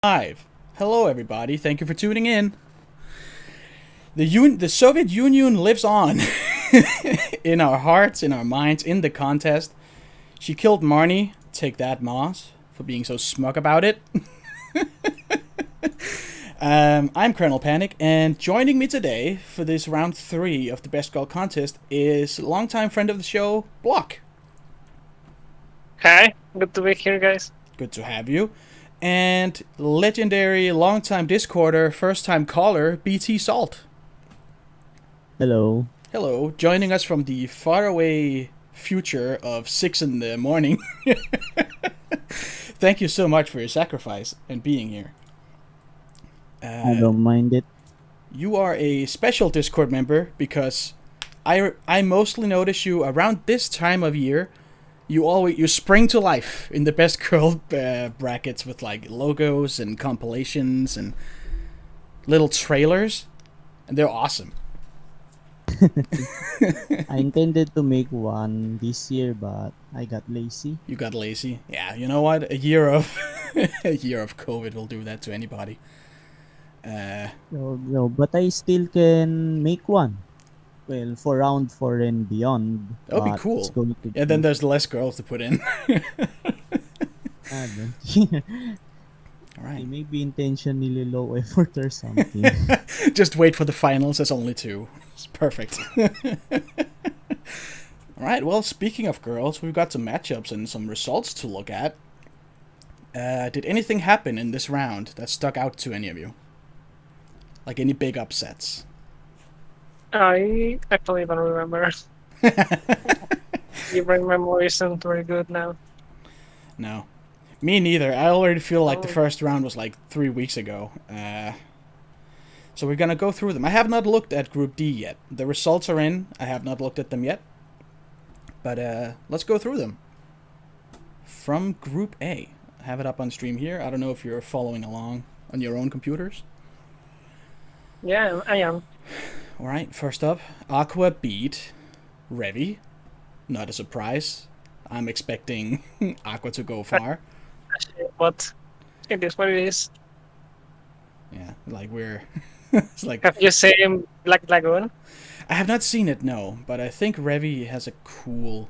Live. Hello, everybody. Thank you for tuning in. The Soviet Union lives on in our hearts, in our minds, in the contest. She killed Marnie. Take that, Moss, for being so smug about it. I'm Colonel Panic, and joining me today for this round 3 of the Best Girl contest is longtime friend of the show, Block. Hi, good to be here, guys. Good to have you. And legendary longtime Discorder, first time caller, BT Salt. Hello. Hello, joining us from the faraway future of 6 in the morning. Thank you so much for your sacrifice and being here. I don't mind it. You are a special Discord member because I mostly notice you around this time of year. You spring to life in the Best Girl brackets with like logos and compilations and little trailers, and they're awesome. I intended to make one this year, but I got lazy. You got lazy. Yeah, you know what? A year of COVID will do that to anybody. No, but I still can make one. Well, for round 4 and beyond. That would be but cool. it's going to And then there's less girls to put in. All right. It may be intentionally low effort or something. Just wait for the finals. There's only 2. It's perfect. All right. Well, speaking of girls, we've got some matchups and some results to look at. Did anything happen in this round that stuck out to any of you? Like any big upsets? I actually don't remember. Your brain memory isn't very good now. No. Me neither. I already feel like the first round was like 3 weeks ago. So we're gonna go through them. I have not looked at Group D yet. The results are in. I have not looked at them yet. But let's go through them. From Group A. I have it up on stream here. I don't know if you're following along on your own computers. Yeah, I am. Alright, first up, Aqua beat Revi. Not a surprise. I'm expecting Aqua to go far. But it is what it is. Yeah, like we're... it's like... Have you seen Black Lagoon? I have not seen it, no, but I think Revi has a cool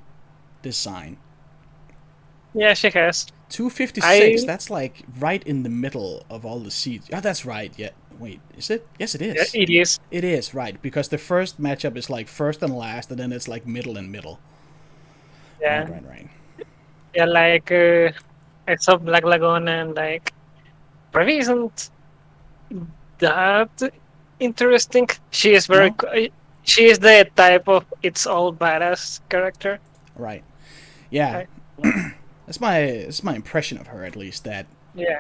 design. Yeah, she has. 256, that's like right in the middle of all the seats. Oh, that's right, yeah. Wait, is it? Yes, it is. Yeah, it is. It is, right, because the first matchup is like first and last, and then it's like middle and middle. Yeah. Right. Yeah, like, I saw Black Lagoon and, like, Brevi isn't that interesting. She is very... No? She is the type of it's all badass character. Right. Yeah. Right. That's my impression of her, at least, that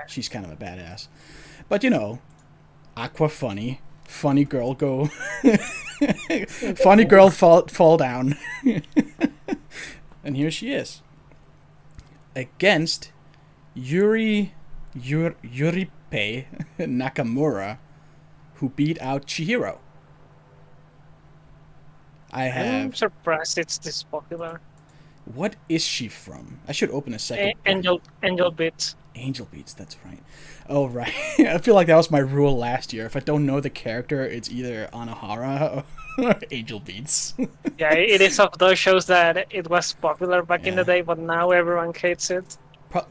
she's kind of a badass. But, you know, Aqua funny girl go... funny girl fall down. And here she is. Against Yuripe Nakamura, who beat out Chihiro. I'm surprised it's this popular. What is she from? I should open a second. Angel Beats. Angel Beats, that's right. Oh, right. I feel like that was my rule last year. If I don't know the character, it's either Anahara or Angel Beats. Yeah, it is of those shows that it was popular back in the day, but now everyone hates it.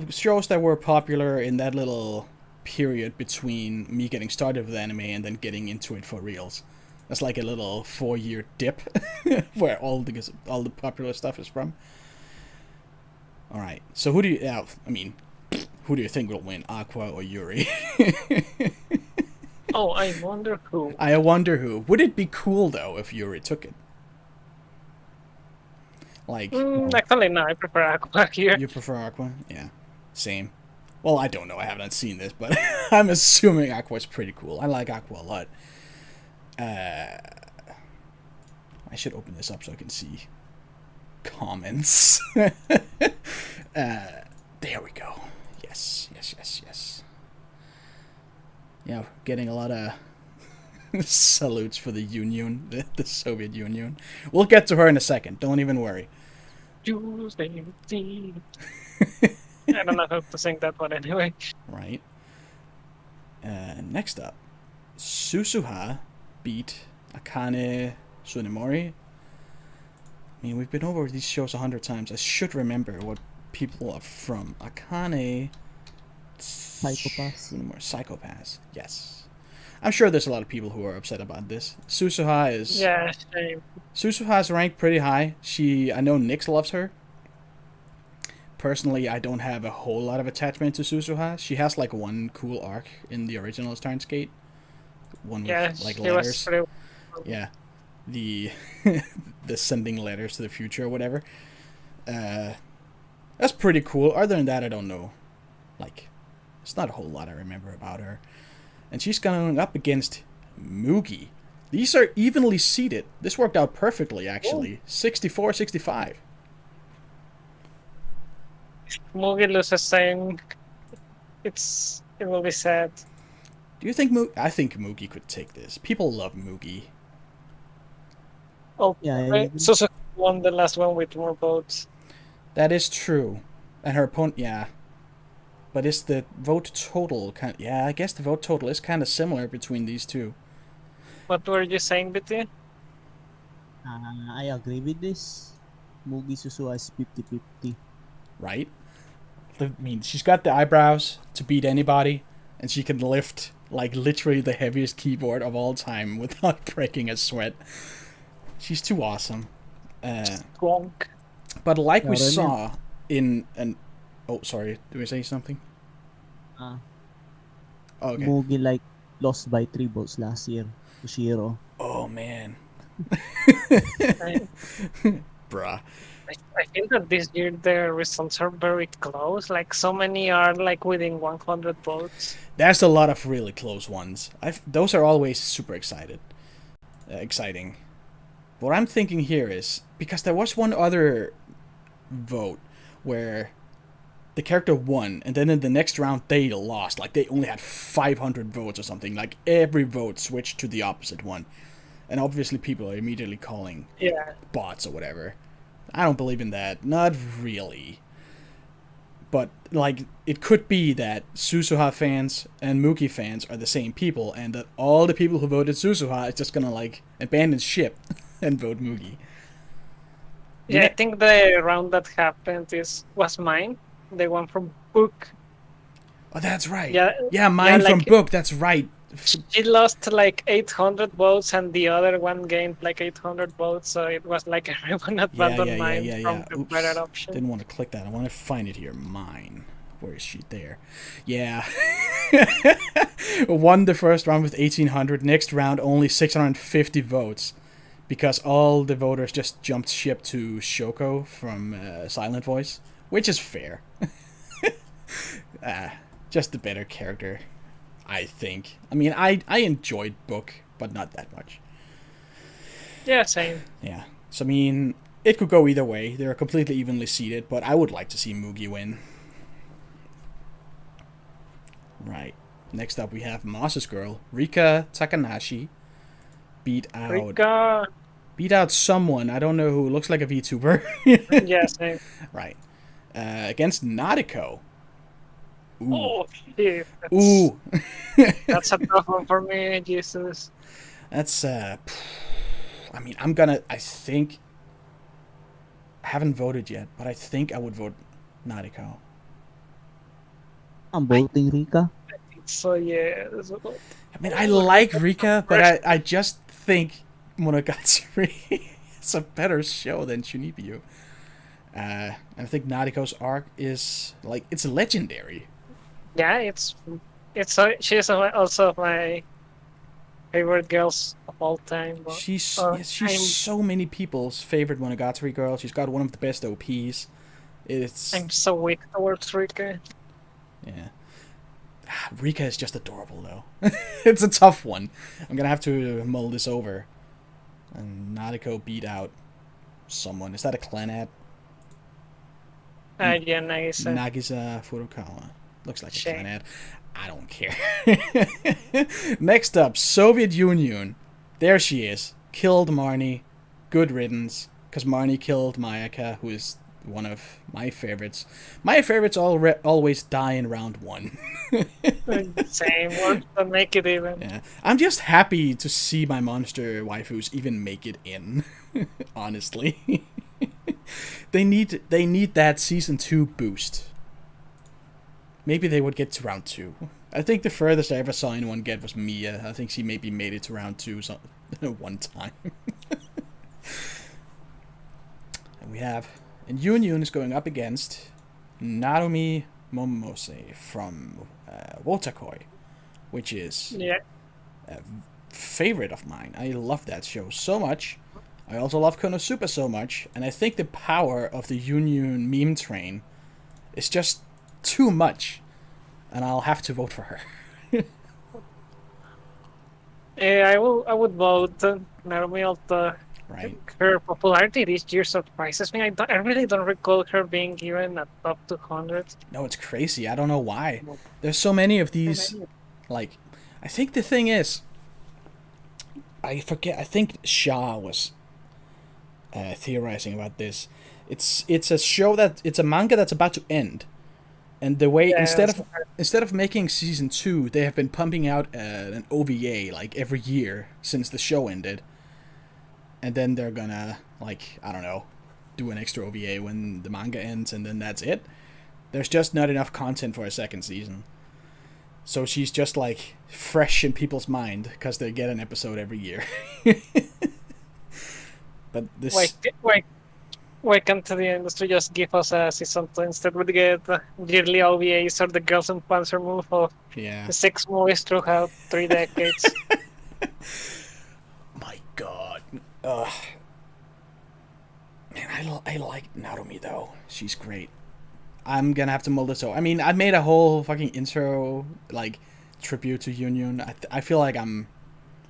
Shows that were popular in that little period between me getting started with anime and then getting into it for reals. That's like a little 4-year dip where all the popular stuff is from. All right. So who do you think will win, Aqua or Yuri? Oh, I wonder who. I wonder who. Would it be cool though if Yuri took it? Like actually, no, I prefer Aqua here. You prefer Aqua? Yeah. Same. Well, I don't know. I haven't seen this, but I'm assuming Aqua's pretty cool. I like Aqua a lot. I should open this up so I can see comments. There we go. Yes. Yeah, getting a lot of salutes for the Yunyun, the Soviet Union. We'll get to her in a second. Don't even worry. I don't know how to sing that one anyway. Right. Next up, Susuha beat Akane Tsunemori. I mean, we've been over these shows 100 times. I should remember what people are from. Akane Psychopaths. Psychopaths. Yes. I'm sure there's a lot of people who are upset about this. Susuha is... Yeah, same. Susuha is ranked pretty high. I know Nyx loves her. Personally, I don't have a whole lot of attachment to Susuha. She has like one cool arc in the original Steins Gate. One with like letters. Yeah. The the sending letters to the future or whatever. That's pretty cool. Other than that, I don't know. Like, it's not a whole lot I remember about her. And she's going up against Mugi. These are evenly seated. This worked out perfectly, actually. 64-65. If Mugi loses, saying it will be sad. Do you think I think Mugi could take this. People love Mugi. Oh, Yeah, right. Suzuki won the last one with more votes. That is true. And her opponent, yeah. But is the vote total yeah, I guess the vote total is kind of similar between these two. What were you saying, Betty? I agree with this. Mugi Susuha is 50-50. Right? I mean, she's got the eyebrows to beat anybody, and she can lift, like, literally the heaviest keyboard of all time without breaking a sweat. She's too awesome. Squonk. But like we saw in an... Oh, sorry. Did we say something? Okay. Mugi like lost by 3 votes last year to Shiro. Oh, man. Bruh. I think that this year the results are very close. Like, so many are like within 100 votes. There's a lot of really close ones. Those are always super exciting. What I'm thinking here is, because there was one other vote where the character won, and then in the next round they lost. Like, they only had 500 votes or something. Like, every vote switched to the opposite one. And obviously people are immediately calling bots or whatever. I don't believe in that. Not really. But, like, it could be that Susuha fans and Mugi fans are the same people, and that all the people who voted Susuha is just gonna, like, abandon ship and vote Mugi. Yeah, I think the round that happened was mine. The one from Book. Oh, that's right. Yeah, mine like, from Book, that's right. She lost like 800 votes, and the other one gained like 800 votes, so it was like everyone abandoned mine from the better option. Didn't want to click that. I want to find it here. Mine. Where is she? There. Yeah. Won the first round with 1,800. Next round, only 650 votes. Because all the voters just jumped ship to Shoko from Silent Voice. Which is fair. Just the better character, I think. I mean, I enjoyed Book, but not that much. Yeah, same. Yeah. So, I mean, it could go either way. They're completely evenly seated, but I would like to see Mugi win. Right. Next up, we have Moss's girl, Rika Takanashi, beat out someone. I don't know who. Looks like a VTuber. Yeah, same. Right. Against Nadeko. Ooh. Oh, shit. Ooh. That's a tough one for me, Jesus. That's, I mean, I think, I haven't voted yet, but I think I would vote Nadeko. I'm voting Rika. I think so, yeah. I mean, I like Rika, but I just think Monogatari is a better show than Shunibyo. And I think Nadeko's arc is, like, it's legendary. Yeah, she's also my favorite girls of all time. But, she's so many people's favorite Monogatari girl. She's got one of the best OPs. I'm so weak towards Rika. Yeah. Rika is just adorable, though. It's a tough one. I'm gonna have to mull this over. And Nadeko beat out someone. Is that a clan ad? Yeah, Nagisa. Nagisa Furukawa. Looks like a clan ad. I don't care. Next up, Soviet Union. There she is. Killed Marnie. Good riddance. Because Marnie killed Mayaka, who is one of my favorites. My favorites always die in round 1. Same, or don't make it even. Yeah, I'm just happy to see my monster waifus even make it in. Honestly, they need that season 2 boost. Maybe they would get to round 2. I think the furthest I ever saw anyone get was Mia. I think she maybe made it to round 2 one time. And we have, and Yunyun is going up against Narumi Momose from Wotakoi, which is Yeah. a favorite of mine. I love that show so much. I also love Konosuba so much, and I think the power of the Yunyun meme train is just too much, and I'll have to vote for her. I would vote Narumi, although Right? her popularity this year surprises me. I really don't recall her being given a top 200. No, it's crazy. I don't know why. There's so many of these. Like, I think the thing is, I forget. I think Shah was theorizing about this. It's a show it's a manga that's about to end, and the way instead of making season 2, they have been pumping out an OVA like every year since the show ended, and then they're gonna, like, I don't know, do an extra OVA when the manga ends, and then that's it. There's just not enough content for a second season. So she's just, like, fresh in people's mind because they get an episode every year. But this... Why can't the industry just give us a season 2 instead? Would get yearly OVAs or the Girls in Panzer move of Yeah. 6 movies throughout 3 decades. My god. Man, I like Narumi, though. She's great. I'm gonna have to mull this over. I mean, I made a whole fucking intro, like, tribute to Yunyun. I feel like I'm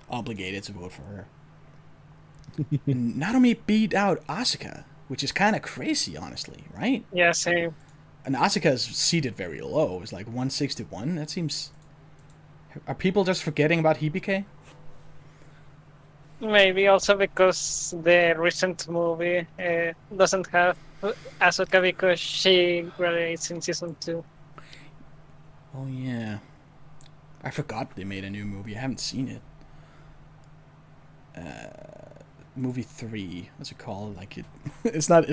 obligated to vote for her. Narumi beat out Asuka, which is kind of crazy, honestly, right? Yeah, same. And Asuka is seated very low. It's like 161. That seems... Are people just forgetting about Hibike? Maybe also because the recent movie doesn't have Asuka because she graduates in season 2. Oh, yeah. I forgot they made a new movie. I haven't seen it. Movie 3. What's it called? Like, it's not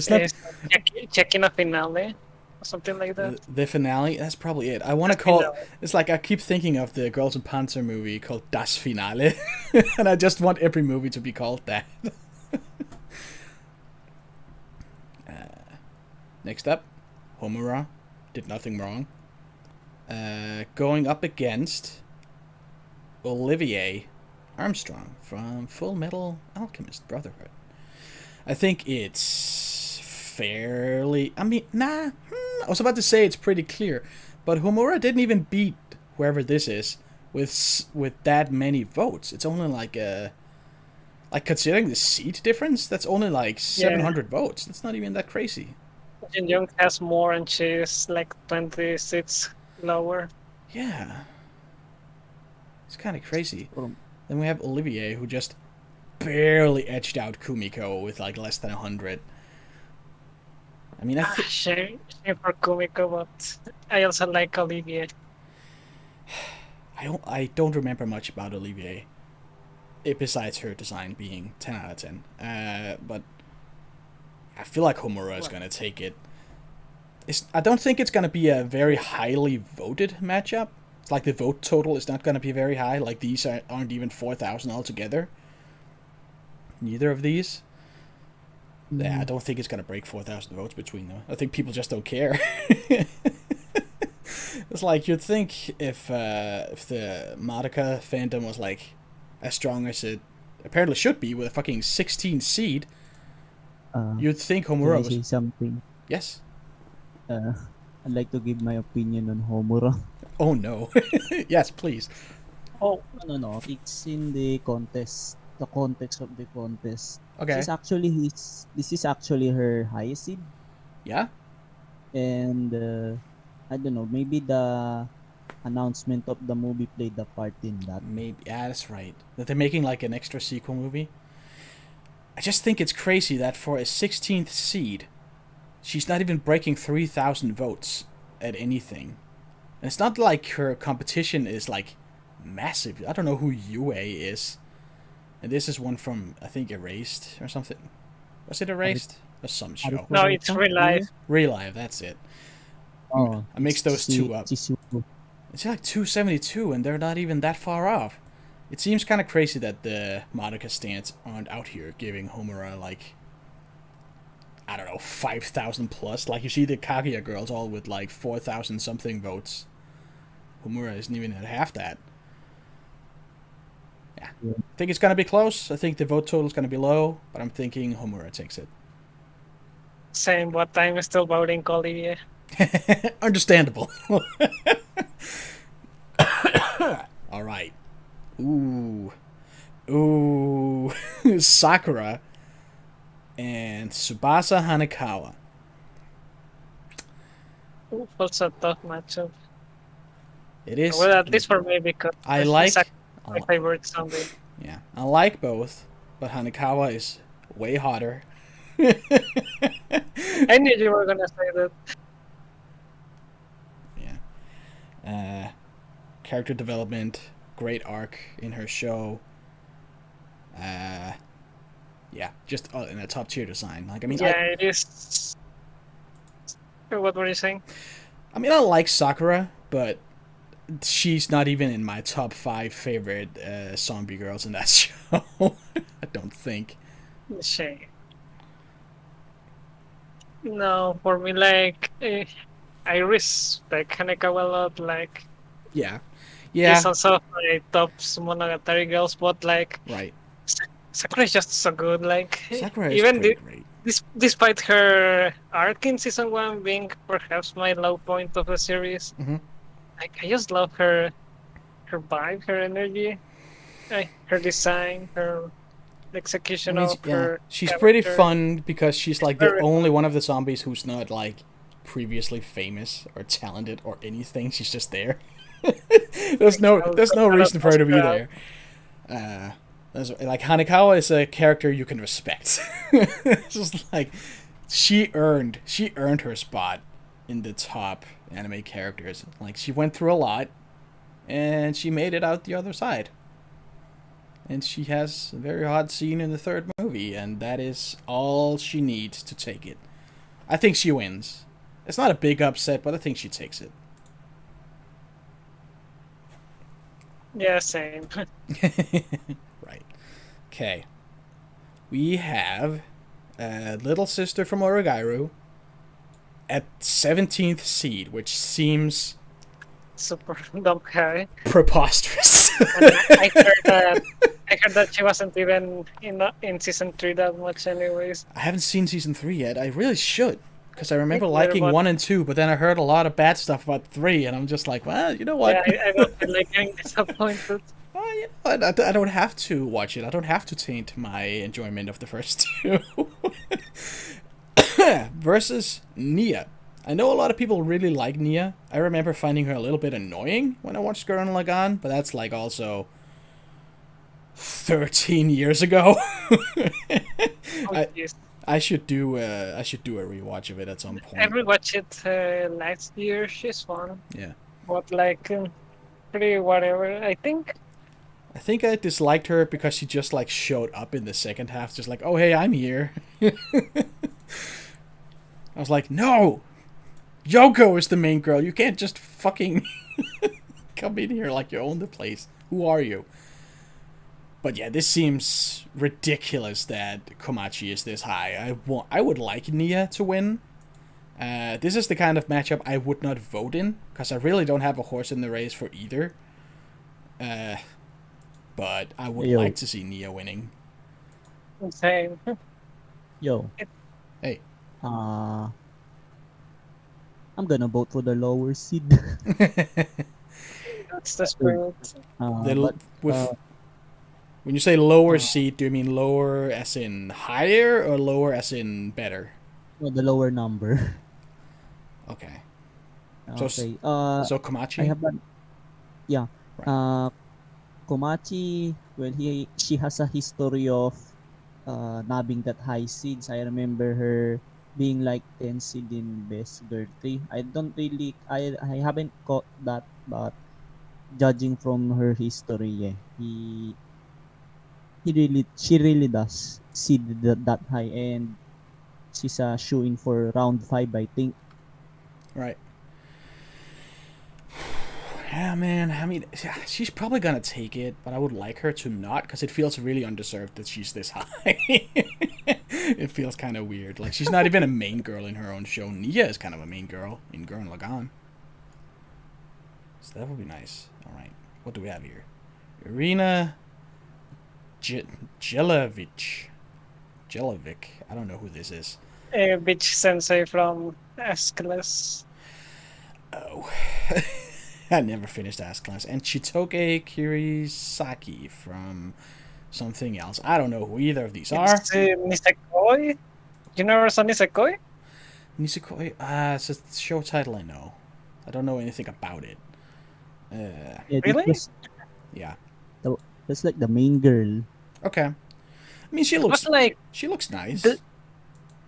Checking a finale or something like that. the finale. That's probably it. I want to call it's like I keep thinking of the Girls in Panzer movie called Das Finale, and I just want every movie to be called that. Next up, Homura did nothing wrong. Going up against Olivier Armstrong from Full Metal Alchemist Brotherhood. I think it's fairly... I mean, I was about to say it's pretty clear, but Homura didn't even beat whoever this is with that many votes. It's only like considering the seat difference, that's only like 700 votes. That's not even that crazy. Yunyun has more and she's like 26 lower. Yeah. It's kind of crazy. Then we have Olivier, who just barely edged out Kumiko with like less than 100. I mean, shame for Kumiko, but I also like Olivier. I don't remember much about Olivier, besides her design being 10 out of 10. But I feel like Homura is gonna take it. I don't think it's gonna be a very highly voted matchup. It's like the vote total is not gonna be very high. Like these aren't even 4,000 altogether. Neither of these. Yeah, I don't think it's gonna break 4,000 votes between them. I think people just don't care. It's like you'd think if the Madoka fandom was like as strong as it apparently should be with a fucking 16 seed, you'd think Homura was... Say something. Yes. I'd like to give my opinion on Homura. Oh no. Yes, please. Oh no. It's in the contest. The context of the contest. Okay. This is actually her highest seed. Yeah. And I don't know. Maybe the announcement of the movie played a part in that. Maybe. Yeah, that's right. That they're making like an extra sequel movie. I just think it's crazy that for a 16th seed, she's not even breaking 3,000 votes at anything. And it's not like her competition is like massive. I don't know who Yue is. And this is one from, I think, Erased or something. Was it Erased? Or some show. No, it's real life. Real Life, that's it. Oh, I mixed those two up. Chizuko. It's like 272, and they're not even that far off. It seems kind of crazy that the Madoka stands aren't out here giving Homura, like, I don't know, 5,000 plus. Like, you see the Kaguya girls all with, like, 4,000 something votes. Homura isn't even at half that. Yeah. I think it's going to be close. I think the vote total is going to be low, but I'm thinking Homura takes it. Same, but I'm still voting Olivia. Understandable. All right. Ooh. Sakura and Tsubasa Hanekawa. Ooh, also a tough matchup. It is. Well, at least for me, because I like. my favorite zombie. Yeah, I like both, but Hanekawa is way hotter. I knew you were gonna say that. Yeah. Character development, great arc in her show. Yeah, just in a top tier design. Like, I mean, Yeah, it is. What were you saying? I mean, I like Sakura, but she's not even in my top 5 favorite zombie girls in that show. I don't think. Shame. No, for me, like, I respect Hanekawa a lot. Like, Yeah. she's also my top Monogatari girls, but like, Right. Sakura is just so good. Like, Sakura is even great. despite her arc in season 1 being perhaps my low point of the series, like, I just love her vibe, her energy, her design, her execution of her. She's character. pretty fun because she's like the Very only one of the zombies who's not like previously famous or talented or anything. She's just there. there's no reason for her to be there. Like, Hanekawa is a character you can respect. It's just like she earned her spot in the top anime characters. Like, she went through a lot and she made it out the other side. And she has a very hot scene in the 3rd movie, and that is all she needs to take it. I think she wins. It's not a big upset, but I think she takes it. Yeah, same. Right. Okay. We have Little Sister from Orogairu at 17th seed, which seems Super dumb high. preposterous. I heard that she wasn't even in season 3 that much, anyways. I haven't seen season 3 yet. I really should, because I remember Yeah, liking but- 1 and 2, but then I heard a lot of bad stuff about 3, and I'm just like, well, you know what? Yeah, I don't feel like getting disappointed. Well, you know what? I don't have to watch it. I don't have to taint my enjoyment of the first 2. Versus Nia. I know a lot of people really like Nia. I remember finding her a little bit annoying when I watched Gurren Lagann, but that's like also 13 years ago. Yes. I should do a rewatch of it at some point. I rewatched it last year. She's fun. Yeah. But like, pretty whatever. I think. I think I disliked her because she just like showed up in the second half, just like, oh hey, I'm here. I was like, no! Yoko is the main girl. You can't just fucking come in here like you own the place. Who are you? But yeah, this seems ridiculous that Komachi is this high. I would like Nia to win. This is the kind of matchup I would not vote in, because I really don't have a horse in the race for either. But I would like to see Nia winning. Same. Yo. Hey. I'm gonna vote for the lower seed. That's the spirit. When you say lower seed, do you mean lower as in higher or lower as in better? Well, the lower number. Okay. Okay. So Komachi? I have that. Yeah. Right. Komachi, well, she has a history of nabbing that high seeds. I remember her being like 10 seed in best girl 3. I don't really I haven't caught that, but judging from her history, yeah, she really does seed that high, and she's shooing for round 5, I think. Right. Yeah, man. I mean, she's probably gonna take it, but I would like her to not, because it feels really undeserved that she's this high. It feels kind of weird. Like, she's not even a main girl in her own show. Nia is kind of a main girl in Gurren Lagann. So that would be nice. All right. What do we have here? Irina Jelavic. I don't know who this is. Bitch Sensei from S-Class. Oh. I never finished Ass Class. And Chitoge Kirisaki from something else. I don't know who either of these are. It's Nisekoi. You never saw Nisekoi? Nisekoi? It's a show title I know. I don't know anything about it. Yeah, Really? Yeah. That's like the main girl. Okay. I mean, she It looks was like nice.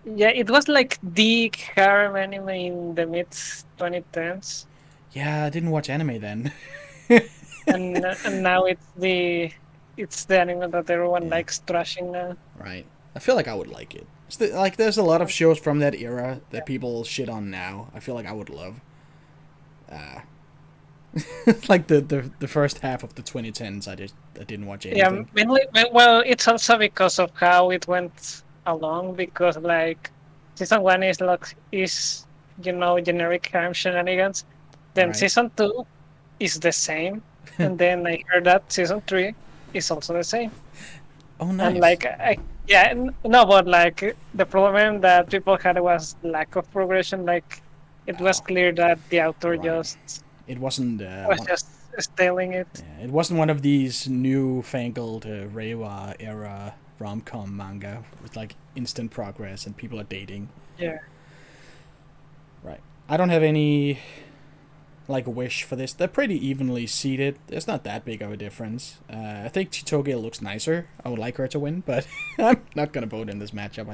it was like the harem anime in the mid 2010s, Yeah, I didn't watch anime then. and now it's the anime that everyone likes trashing now. Right. I feel like I would like it. Like, there's a lot of shows from that era that people shit on now. I feel like I would love. Like the first half of the 2010s, I didn't watch anything. Yeah, mainly. Well, it's also because of how it went along. Because like season 1 is generic harem shenanigans. Then Right. season 2 is the same, and then I heard that season 3 is also the same. Oh, nice. And like, no, but like the problem that people had was lack of progression. Like, it was clear that the author It wasn't. was just stealing it. Yeah, it wasn't one of these newfangled Reiwa era rom-com manga with like instant progress and people are dating. Yeah. Right. I don't have any like wish for this. They're pretty evenly seated. There's not that big of a difference. I think Chitoge looks nicer. I would like her to win, but I'm not gonna vote in this matchup.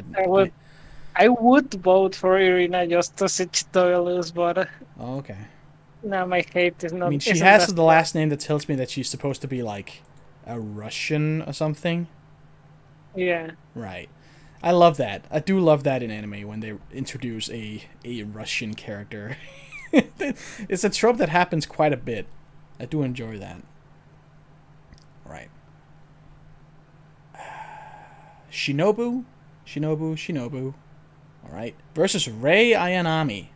I would vote for Irina just to see Chitoge lose, but Oh, okay. no, my hate is not. I mean, she isn't has that the last name that tells me that she's supposed to be like a Russian or something. Yeah. Right. I love that. I do love that in anime when they introduce a Russian character. It's a trope that happens quite a bit. I do enjoy that. Right. Shinobu. Alright. Versus Rei Ayanami.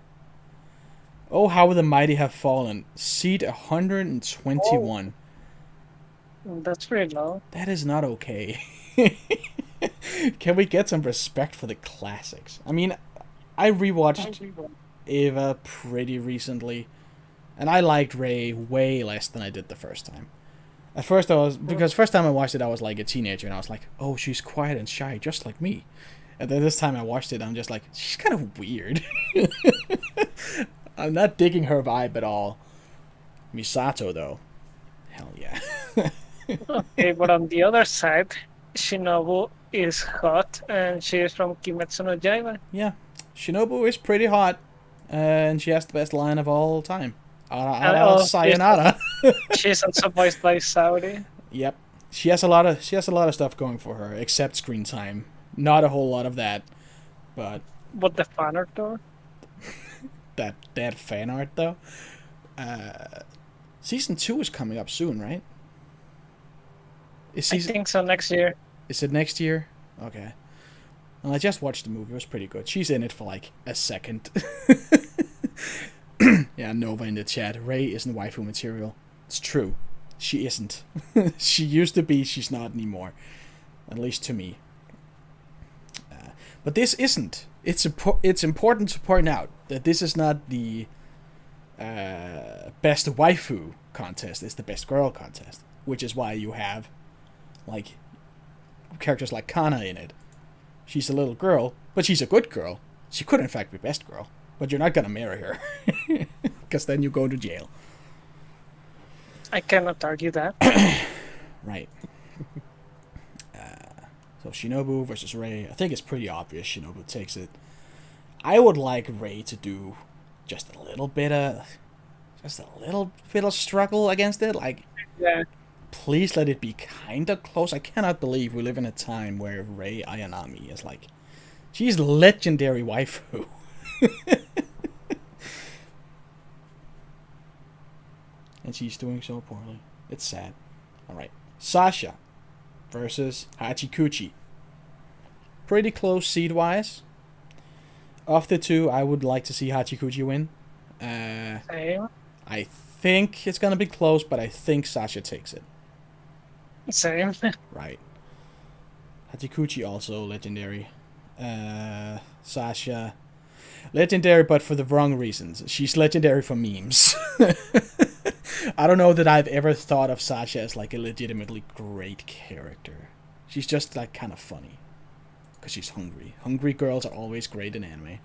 Oh, how the mighty have fallen. Seed 121. That's pretty low. That is not okay. Can we get some respect for the classics? I mean, I rewatched Eva pretty recently, and I liked Rei way less than I did the first time. At first because first time I watched it I was like a teenager and I was like, oh, she's quiet and shy just like me. And then this time I watched it I'm just like, she's kind of weird. I'm not digging her vibe at all. Misato though, hell yeah. Okay, but on the other side, Shinobu is hot, and she is from Kimetsu no Yaiba. Yeah, Shinobu is pretty hot, and she has the best line of all time. Sayonara. She's also voiced by Saudi. Yep, she has a lot of stuff going for her, except screen time. Not a whole lot of that, but What the fan art though? that fan art though. Season 2 is coming up soon, right? I think so, next year. Is it next year? Okay. Well, I just watched the movie. It was pretty good. She's in it for like a second. Yeah, Nova in the chat. Rei isn't waifu material. It's true. She isn't. She used to be. She's not anymore. At least to me. But this isn't. It's important to point out that this is not the best waifu contest. It's the best girl contest. Which is why you have like characters like Kana in it. She's a little girl, but she's a good girl. She could in fact be best girl, but you're not gonna marry her because then you go to jail. I cannot argue that. Right. So Shinobu versus Rei. I think it's pretty obvious Shinobu takes it. I would like Ray to do just a little bit of struggle against it. Like, Yeah. please let it be kind of close. I cannot believe we live in a time where Rei Ayanami is like, she's legendary waifu. And she's doing so poorly. It's sad. Alright. Sasha versus Hachikuchi. Pretty close seed-wise. Of the two, I would like to see Hachikuchi win. Same. I think it's gonna be close, but I think Sasha takes it. Same. Right. Hachikuchi also legendary. Sasha, legendary, but for the wrong reasons. She's legendary for memes. I don't know that I've ever thought of Sasha as like a legitimately great character. She's just like kind of funny. Because she's hungry. Hungry girls are always great in anime.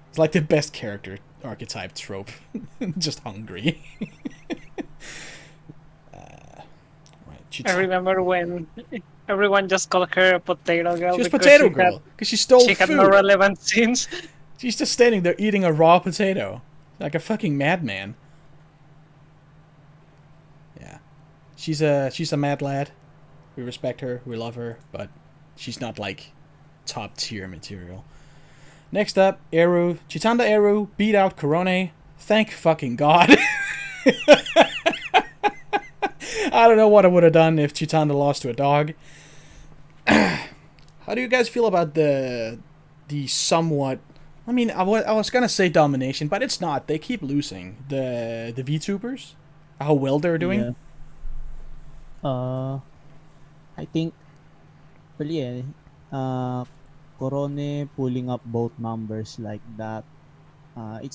It's like the best character archetype trope. Just hungry. I remember when everyone just called her a potato girl. She was potato girl because she stole She food. had no relevant scenes. She's just standing there eating a raw potato. Like a fucking madman. Yeah. She's a mad lad. We respect her, we love her, but she's not like top tier material. Next up, Eru. Chitanda Eru beat out Korone. Thank fucking God. I don't know what I would have done if Chitanda lost to a dog. How do you guys feel about the somewhat... I mean, I was gonna say domination, but it's not. They keep losing. The VTubers? How well they're doing? Yeah. I think... Well, yeah. Corone pulling up both numbers like that. I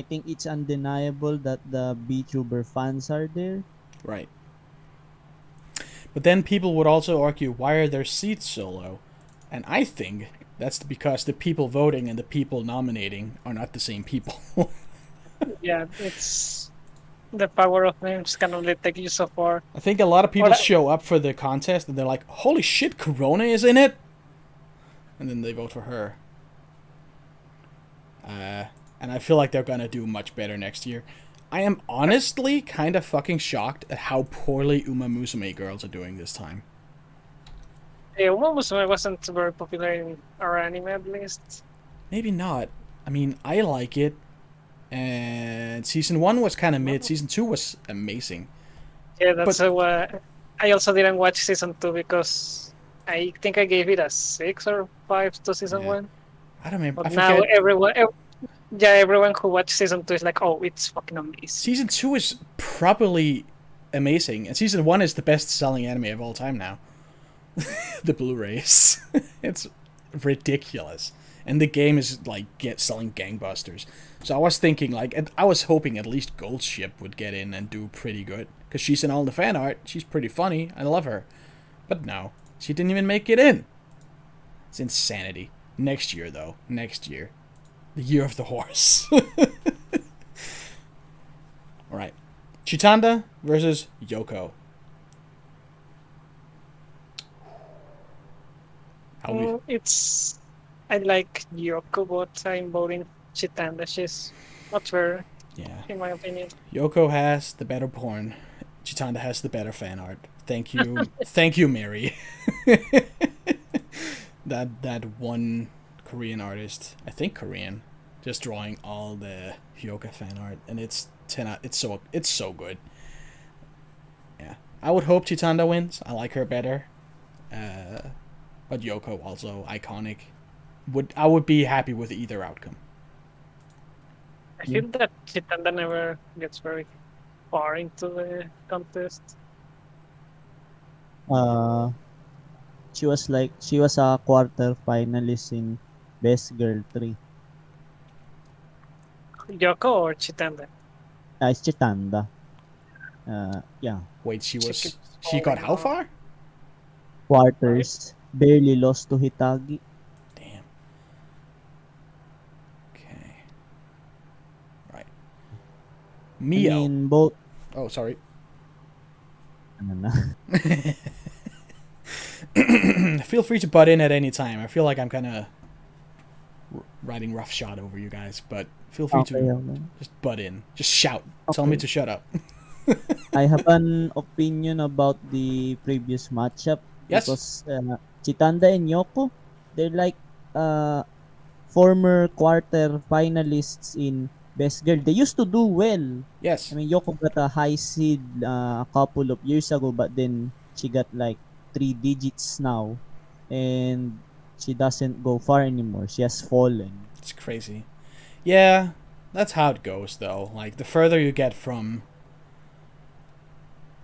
think it's undeniable that the VTuber fans are there. Right. But then people would also argue, why are their seats so low? And I think that's because the people voting and the people nominating are not the same people. Yeah, it's the power of memes can only take you so far. I think a lot of people show up for the contest and they're like, holy shit, Corona is in it? And then they vote for her. And I feel like they're gonna do much better next year. I am honestly kind of fucking shocked at how poorly Uma Musume girls are doing this time. Yeah, Uma Musume wasn't very popular in our anime at least. Maybe not. I mean, I like it. And season 1 was kind of mid. Season 2 was amazing. Yeah, that's why I also didn't watch season 2 because I think I gave it a 6 or 5 to season 1. I don't remember. But now everyone who watched season 2 is like, oh, it's fucking amazing. Season 2 is properly amazing. And season 1 is the best selling anime of all time now. The Blu-rays. It's ridiculous. And the game is like selling gangbusters. So I was thinking I was hoping at least Gold Ship would get in and do pretty good. Because she's in all the fan art. She's pretty funny. I love her. But no. She didn't even make it in. It's insanity. Next year though. Next year. The year of the horse. Alright. Chitanda versus Yoko. I like Yoko, but I'm voting Chitanda. She's much better, in my opinion. Yoko has the better porn. Chitanda has the better fan art. Thank you. Thank you, Mary. That one Korean artist, I think Korean, just drawing all the Hyoka fan art, and it's 10 out. It's so good. Yeah, I would hope Chitanda wins. I like her better. But Yoko also iconic. I would be happy with either outcome. I feel that Chitanda never gets very far into the contest. She was a quarter finalist in Best Girl 3. Yoko or Chitanda? It's Chitanda. Yeah. Wait, she got how far? Quarters. Barely lost to Hitagi. Damn. Okay. Right. Mio. I mean, both. Oh, sorry. Ano na? Feel free to butt in at any time. I feel like I'm kind of writing roughshod over you guys, but feel free Okay, to okay. just butt in. Just shout. Tell me Okay. to shut up. I have an opinion about the previous matchup Yes? because Chitanda and Yoko, they're like uh, former quarter finalists in Best Girl. They used to do well. I Yes. mean, Yoko got a high seed a couple of years ago, but then she got like 3 digits now, and she doesn't go far anymore. She has fallen. It's crazy. Yeah, that's how it goes, though. Like, the further you get from...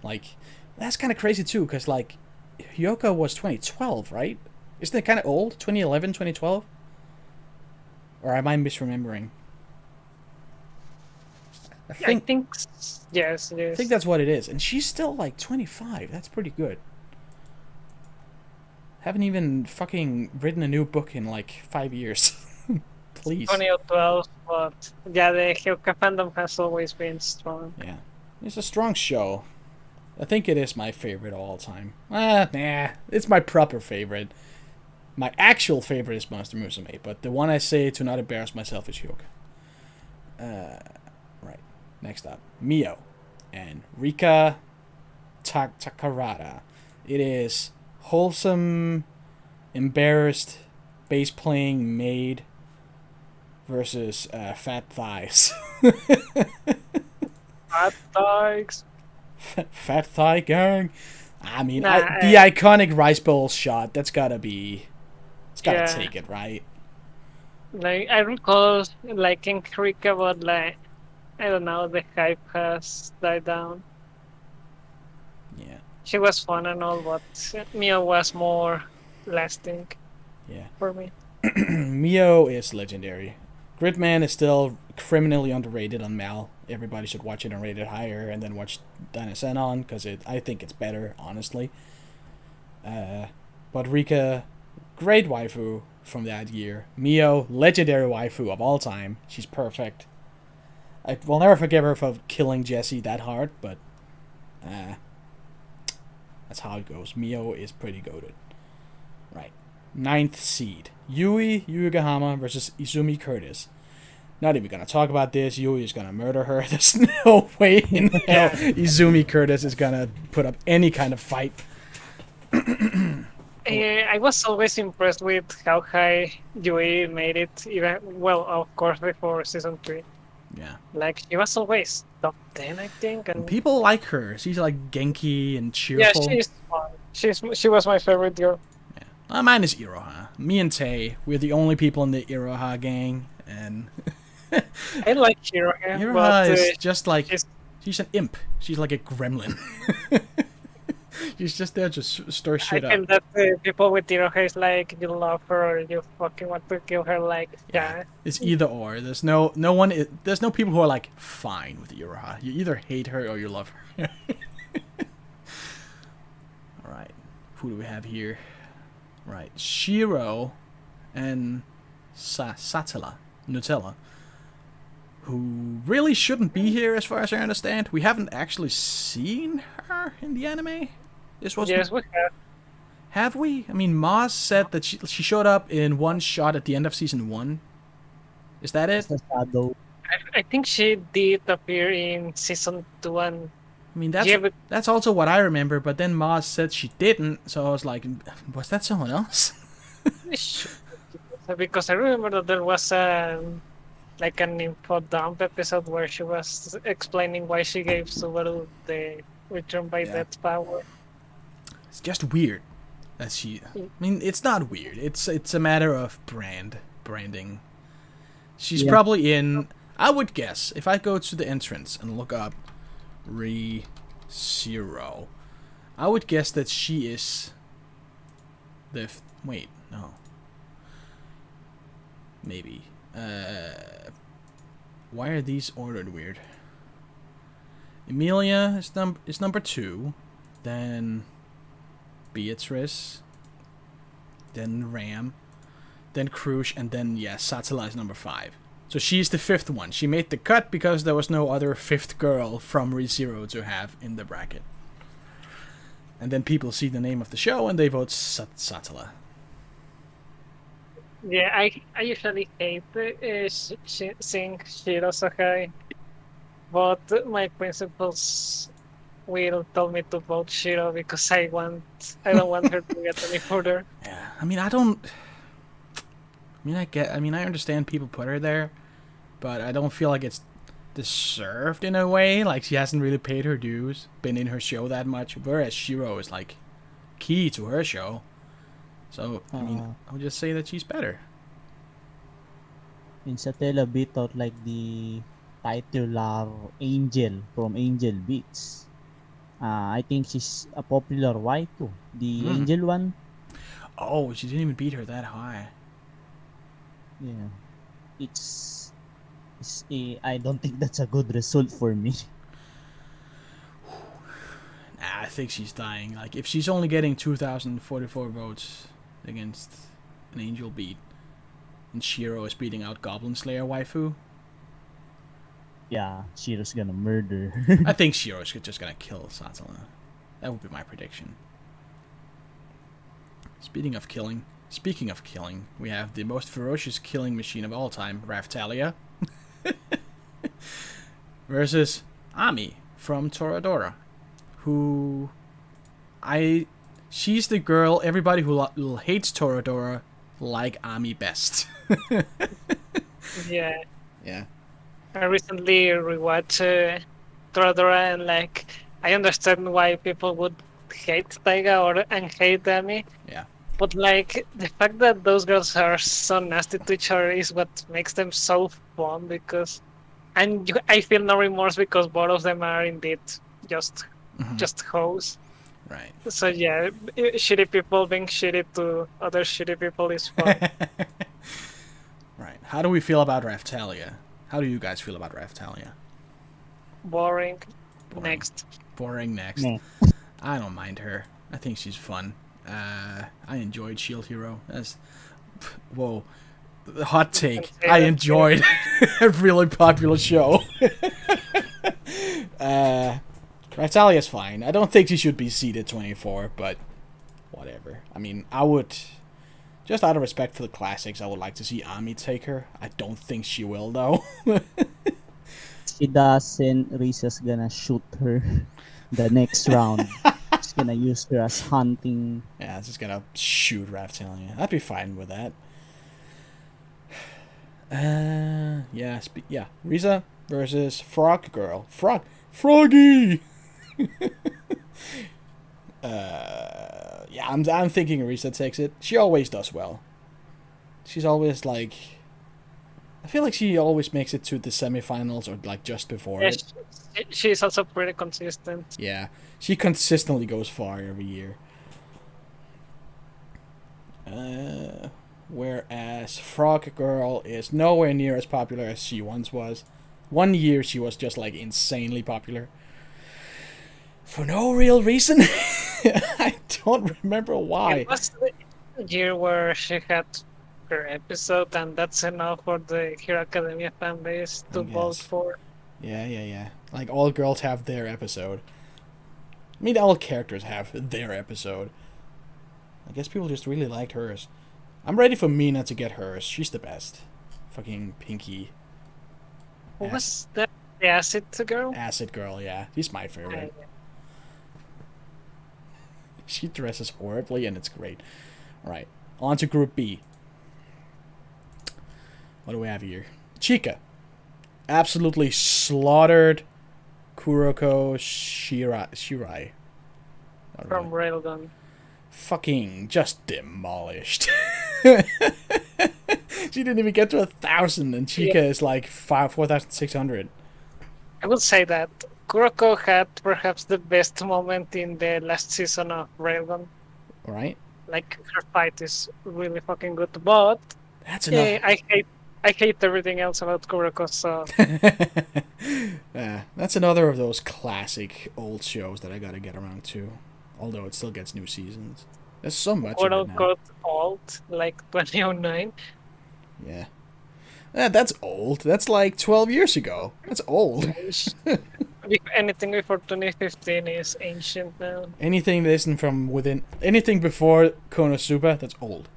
Like, that's kind of crazy, too, because, like, Hyuga was 2012, right? Isn't it kind of old? 2011, 2012? Or am I misremembering? I I think think yes, I think yes. that's what it is. And she's still, like, 25. That's pretty good. Haven't even fucking written a new book in, like, 5 years. Please. 2012, but yeah, the Hyuga fandom has always been strong. Yeah. It's a strong show. I think it is my favorite of all time. Nah. It's my proper favorite. My actual favorite is Monster Musume, but the one I say to not embarrass myself is Hyuga. Right. Next up, Mio and Rika Takarada. It is wholesome, embarrassed, bass playing maid versus fat thighs. Hot dogs. Fat thigh gang. I mean, Nah, the iconic rice bowl shot. That's gotta be. It's gotta yeah. take it, right? Like I recall liking Krika, but like I don't know, the hype has died down. Yeah. She was fun and all, but Mio was more lasting Yeah. for me. Mio is legendary. Gridman is still criminally underrated on Mal. Everybody should watch it and rate it higher, and then watch Dynasen on, because I think it's better, honestly. But Rika, great waifu from that year. Mio, legendary waifu of all time. She's perfect. I will never forgive her for killing Jesse that hard, but that's how it goes. Mio is pretty goated. Right. 9th seed. Yui Yugahama versus Izumi Curtis. Not even gonna talk about this. Yui is gonna murder her. There's no way in hell Izumi Curtis is gonna put up any kind of fight. I was always impressed with how high Yui made it, even, well, of course, before season 3. Yeah. Like, she was always top 10, I think. And People like her. She's like Genki and yeah, cheerful. she's fun. She was my favorite girl. Yeah. Mine is Iroha. Me and Tay, we're the only people in the Iroha gang, and I like Hiroha, Iroha but is just like she's- she's an imp. She's like a gremlin. She's just there to stir I shit feel up. that people with Hiroha is like, you love her or you fucking want to kill her. Like, yeah. It's either or. There's no one. There's no people who are like fine with Iroha. You either hate her or you love her. All right, who do we have here? Right, Shiro and Satella Nutella, who really shouldn't be here as far as I understand. We haven't actually seen her in the anime. This was Yes, we have. Have we? I mean, Maz said that she showed up in one shot at the end of season 1. Is that it? It's a shadow. I think she did appear in season 2 and I mean, yeah, but that's also what I remember, but then Maz said she didn't, so I was like, was that someone else? because I remember that there was like an info dump episode where she was explaining why she gave Subaru the return by death power. It's just weird that she... I mean, it's not weird. It's a matter of branding. She's probably in... I would guess, if I go to the entrance and look up Re-Zero, I would guess that she is the... Wait, no. Maybe. Why are these ordered weird? Emilia is number 2. Then Beatrice. Then Ram. Then Krush. And then, Satella is number 5. So she's the 5th one. She made the cut because there was no other 5th girl from ReZero to have in the bracket. And then people see the name of the show and they vote Satella. Yeah, I usually hate seeing Shiro so high, but my principals will tell me to vote Shiro because I don't want her to get any further. Yeah, I mean, I don't. I mean, I understand people put her there, but I don't feel like it's deserved in a way. Like she hasn't really paid her dues, been in her show that much. Whereas Shiro is like key to her show. So I mean, I'll just say that she's better. In Satella beat out like the titular Angel from Angel Beats. I think she's a popular Y too. The Angel one. Oh, she didn't even beat her that high. Yeah. I don't think that's a good result for me. Nah, I think she's dying. Like if she's only getting 2,044 votes against an Angel beat, and Shiro is beating out Goblin Slayer waifu, Yeah, Shiro's gonna murder. I think Shiro's just gonna kill Satsuma. That would be my prediction. Speaking of killing, we have the most ferocious killing machine of all time, Raftalia, versus Ami from Toradora, who she's the girl everybody who hates Toradora like Ami best. Yeah. Yeah. I recently rewatched Toradora and like I understand why people would hate Taiga and hate Ami. Yeah. But like the fact that those girls are so nasty to each other is what makes them so fun because I feel no remorse because both of them are indeed just hoes. Right. So yeah, shitty people being shitty to other shitty people is fun. Right. How do we feel about Raftalia? How do you guys feel about Raftalia? Boring. Next. Boring next. Yeah. I don't mind her. I think she's fun. I enjoyed Shield Hero. Whoa. The hot take. I enjoyed a really popular show. Raftalia's fine. I don't think she should be seeded 24, but whatever. I mean, I would, just out of respect for the classics, I would like to see Ami take her. I don't think she will, though. She doesn't, Risa's gonna shoot her the next round. She's gonna use her as hunting. Yeah, it's just gonna shoot Raftalia. I'd be fine with that. Yeah. Risa versus Frog Girl. Froggy! Yeah, I'm thinking Risa takes it. She always does well. She's always like, I feel like she always makes it to the semifinals or like just before it. She's also pretty consistent. Yeah, she consistently goes far every year. Whereas Frog Girl is nowhere near as popular as she once was. One year she was just like insanely popular. For no real reason. I don't remember why. It was the year where she had her episode, and that's enough for the Hero Academia fan base to vote for. Yeah. Like all girls have their episode. I mean, all characters have their episode. I guess people just really liked hers. I'm ready for Mina to get hers. She's the best. Fucking Pinky. Who was that? The Acid Girl? Acid Girl, yeah. She's my favorite. She dresses horribly and it's great. Alright, on to Group B. What do we have here? Chika. Absolutely slaughtered Kuroko Shirai. From Railgun. Fucking just demolished. She didn't even get to 1,000 and Chika is like 4,600. I would say that Kuroko had perhaps the best moment in the last season of Railgun. Right? Like her fight is really fucking good, but that's enough. I hate everything else about Kuroko, so that's another of those classic old shows that I gotta get around to. Although it still gets new seasons. There's so much of it now. Old, like 2009. Yeah. That's old. That's like 12 years ago. That's old. Anything before 2015 is ancient now. Anything that isn't from within... Anything before Konosuba, that's old.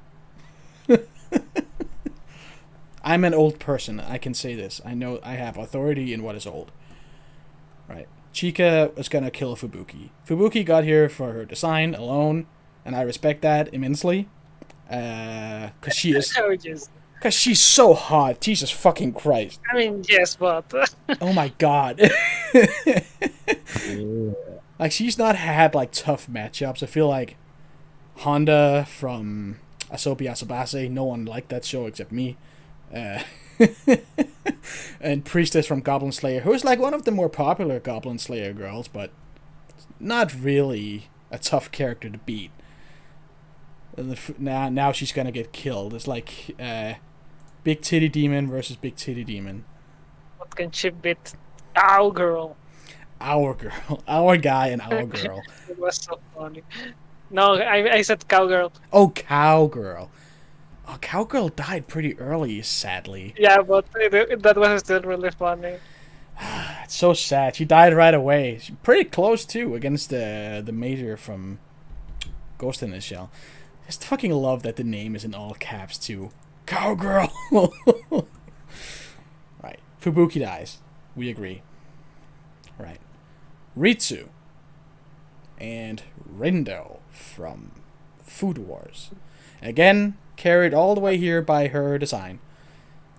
I'm an old person. I can say this. I know I have authority in what is old. Right. Chika is gonna kill Fubuki. Fubuki got here for her design alone, and I respect that immensely. Cause she's so hot. Jesus fucking Christ. I mean, yes, but Oh my god. Like, she's not had like tough matchups. I feel like Honda from Asobi Asobase, no one liked that show except me. And Priestess from Goblin Slayer, who's like one of the more popular Goblin Slayer girls, but not really a tough character to beat. Now she's gonna get killed. It's like Big Titty Demon versus Big Titty Demon. what can she beat? Ow, girl. Our girl. Our guy and our girl. It was so funny. No, I said cowgirl. Oh, Cowgirl. Oh, Cowgirl died pretty early, sadly. Yeah, but that was still really funny. It's so sad. She died right away. She's pretty close, too, against the major from Ghost in the Shell. I just fucking love that the name is in all caps, too. Cowgirl! Right. Fubuki dies. We agree. Right. Ritsu. And Rindo from Food Wars. Again, carried all the way here by her design.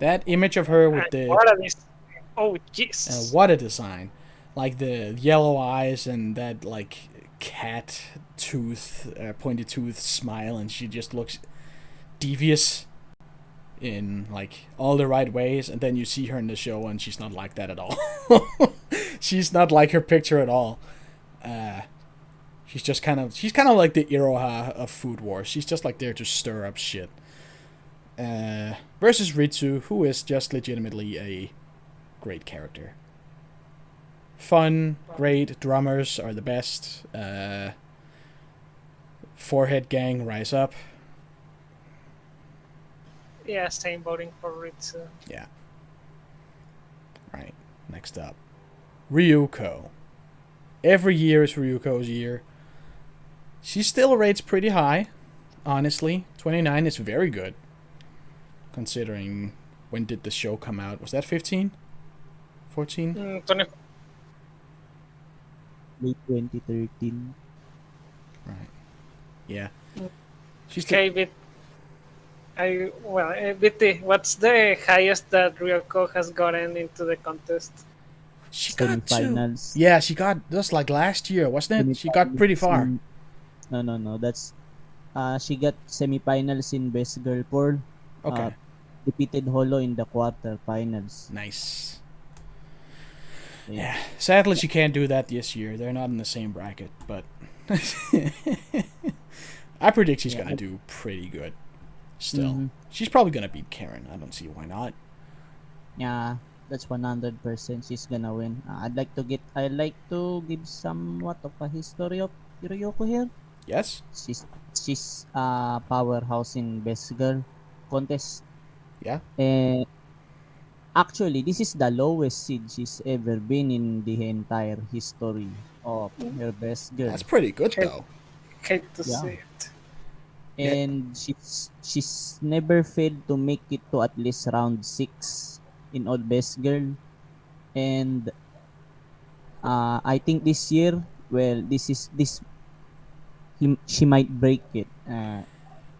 That image of her with the... What are these? Oh, jeez. what a design. Like the yellow eyes and that, like, cat tooth, pointed tooth smile, and she just looks devious in, like, all the right ways, and then you see her in the show and she's not like that at all. She's not like her picture at all. She's kind of like the Iroha of Food Wars. She's just like there to stir up shit. Versus Ritsu, who is just legitimately a great character. Fun, great, drummers are the best. Forehead gang, rise up. Yeah, same voting for Ritsu. Yeah. Right, next up. Ryuko. Every year is Ryuko's year. She still rates pretty high, honestly. 29 is very good. Considering when did the show come out? Was that 15? 14? 20. Late 2013. Right. Yeah. She's Okay, BT, what's the highest that Ryuko has gotten into the contest? she got two. Semifinals. Yeah, she got just like last year, wasn't it? She got pretty far. No. That's she got semifinals in Best Girl Pearl. Okay. Defeated Holo in the quarterfinals. Nice. Yeah. Sadly, she can't do that this year. They're not in the same bracket, but I predict she's gonna do pretty good. Still, she's probably gonna beat Karen. I don't see why not. Yeah, that's 100%. She's gonna win. I'd like to give somewhat of a history of Ryoko here. Yes. She's a powerhouse in Best Girl contest. Yeah. Actually, this is the lowest seed she's ever been in the entire history of her Best Girl. That's pretty good though. Hate to see it. And she's never failed to make it to at least round 6 in all Best Girl. And I think this year, she might break it.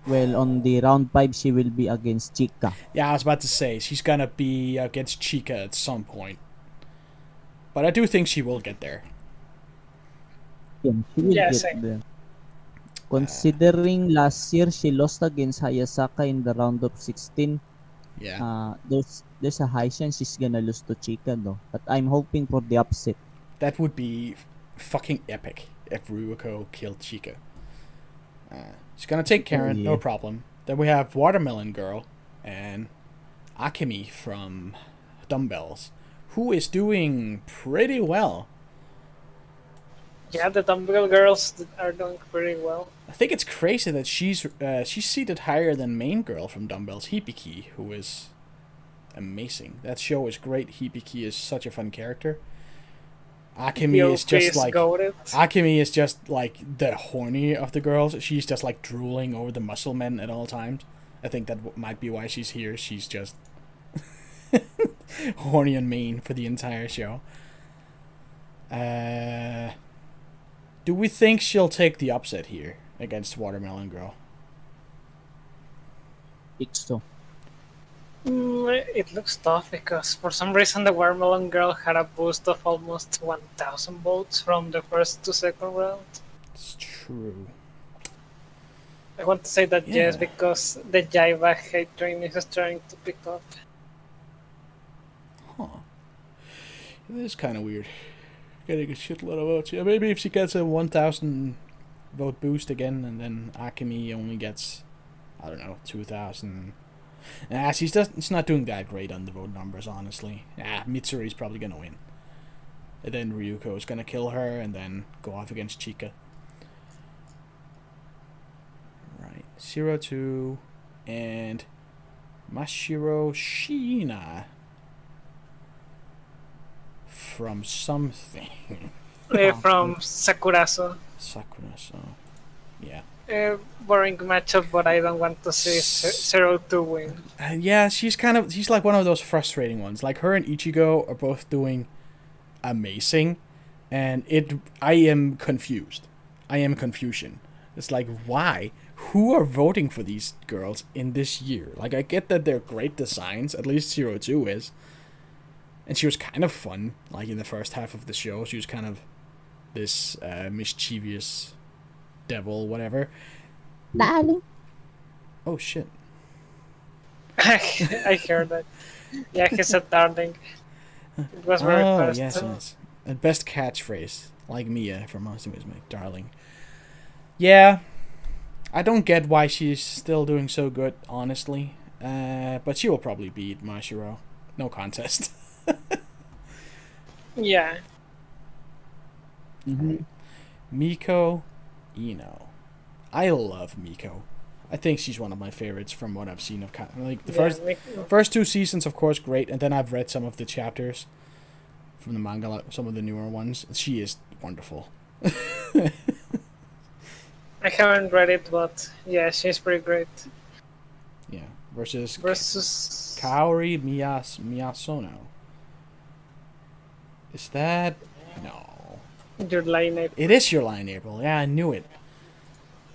On the round 5, she will be against Chica. Yeah, I was about to say she's gonna be against Chica at some point, but I do think she will get there. Yeah, she will get there. Considering last year she lost against Hayasaka in the round of 16, there's a high chance she's gonna lose to Chica though. But I'm hoping for the upset. That would be fucking epic if Ryuko killed Chica. She's gonna take Karen, no problem. Then we have Watermelon Girl and Akemi from Dumbbells, who is doing pretty well. Yeah, the Dumbbell girls are doing pretty well. I think it's crazy that she's seated higher than main girl from Dumbbells, Hibiki, who is amazing. That show is great. Hibiki is such a fun character. Akemi is just like the horny of the girls. She's just like drooling over the muscle men at all times. I think that might be why she's here. She's just horny and mean for the entire show. Do we think she'll take the upset here against Watermelon Girl? Think so. It looks tough because for some reason the Watermelon Girl had a boost of almost 1,000 votes from the first to second round. It's true. I want to say that yes, because the Jaiba hate train is starting to pick up. Huh. It is kind of weird. Getting a shitload of votes. Yeah, maybe if she gets a 1,000 vote boost again, and then Akemi only gets, I don't know, 2,000. She's not doing that great on the vote numbers, honestly. Mitsuri's probably gonna win. And then Ryuko is gonna kill her, and then go off against Chika. Right, 0-2, and Mashiro Shiina from something. From Sakurazo. Sakurazo. Yeah. Boring matchup, but I don't want to see 0-2 win. Yeah, she's like one of those frustrating ones. Like her and Ichigo are both doing amazing, and I am confused. I am confusion. It's like, why? Who are voting for these girls in this year? Like, I get that they're great designs, at least 0-2 is. And she was kind of fun, like in the first half of the show. She was kind of this mischievous devil, whatever. Darling. Oh, shit. I heard that. Yeah, he said darling. It was very fast. Yes. A best catchphrase, like Mia from Monster Music, darling. Yeah, I don't get why she's still doing so good, honestly. But she will probably beat Mashiro. No contest. Yeah. Mm-hmm. Miko Ino. I love Miko. I think she's one of my favorites from what I've seen of like the first two seasons, of course, great, and then I've read some of the chapters from the manga, some of the newer ones. She is wonderful. I haven't read it, but yeah, she's pretty great. Yeah, versus Kaori Miyasono. Is that no? Your line April. It is your line, April. Yeah, I knew it.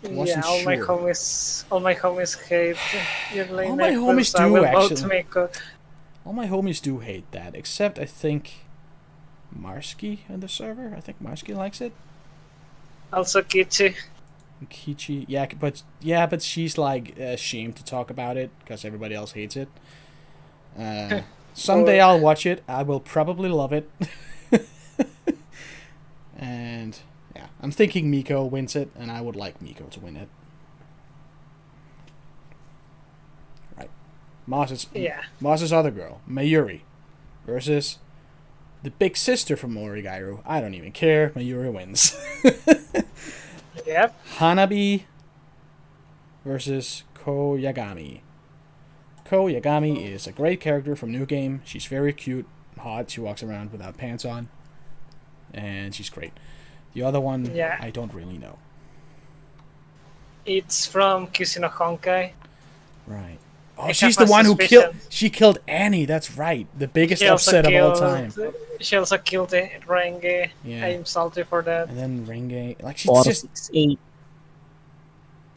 Yeah, all my homies hate your line. All my homies do actually. All my homies do hate that, except I think Marsky on the server. I think Marsky likes it. Also Kichi. Kichi, but she's like ashamed to talk about it because everybody else hates it. Someday I'll watch it. I will probably love it. And yeah, I'm thinking Miko wins it, and I would like Miko to win it. Right, Moss's other girl, Mayuri, versus the big sister from Morigairu. I don't even care. Mayuri wins. Yep. Hanabi versus Ko Yagami. Ko Yagami is a great character from New Game. She's very cute, hot. She walks around without pants on. And she's great. The other one, I don't really know. It's from Kisino Honkai. Right. Oh, she's the one who killed Annie. That's right. The biggest upset of all time. She also killed Renge. Yeah. I'm salty for that. And then Renge, like she's 468.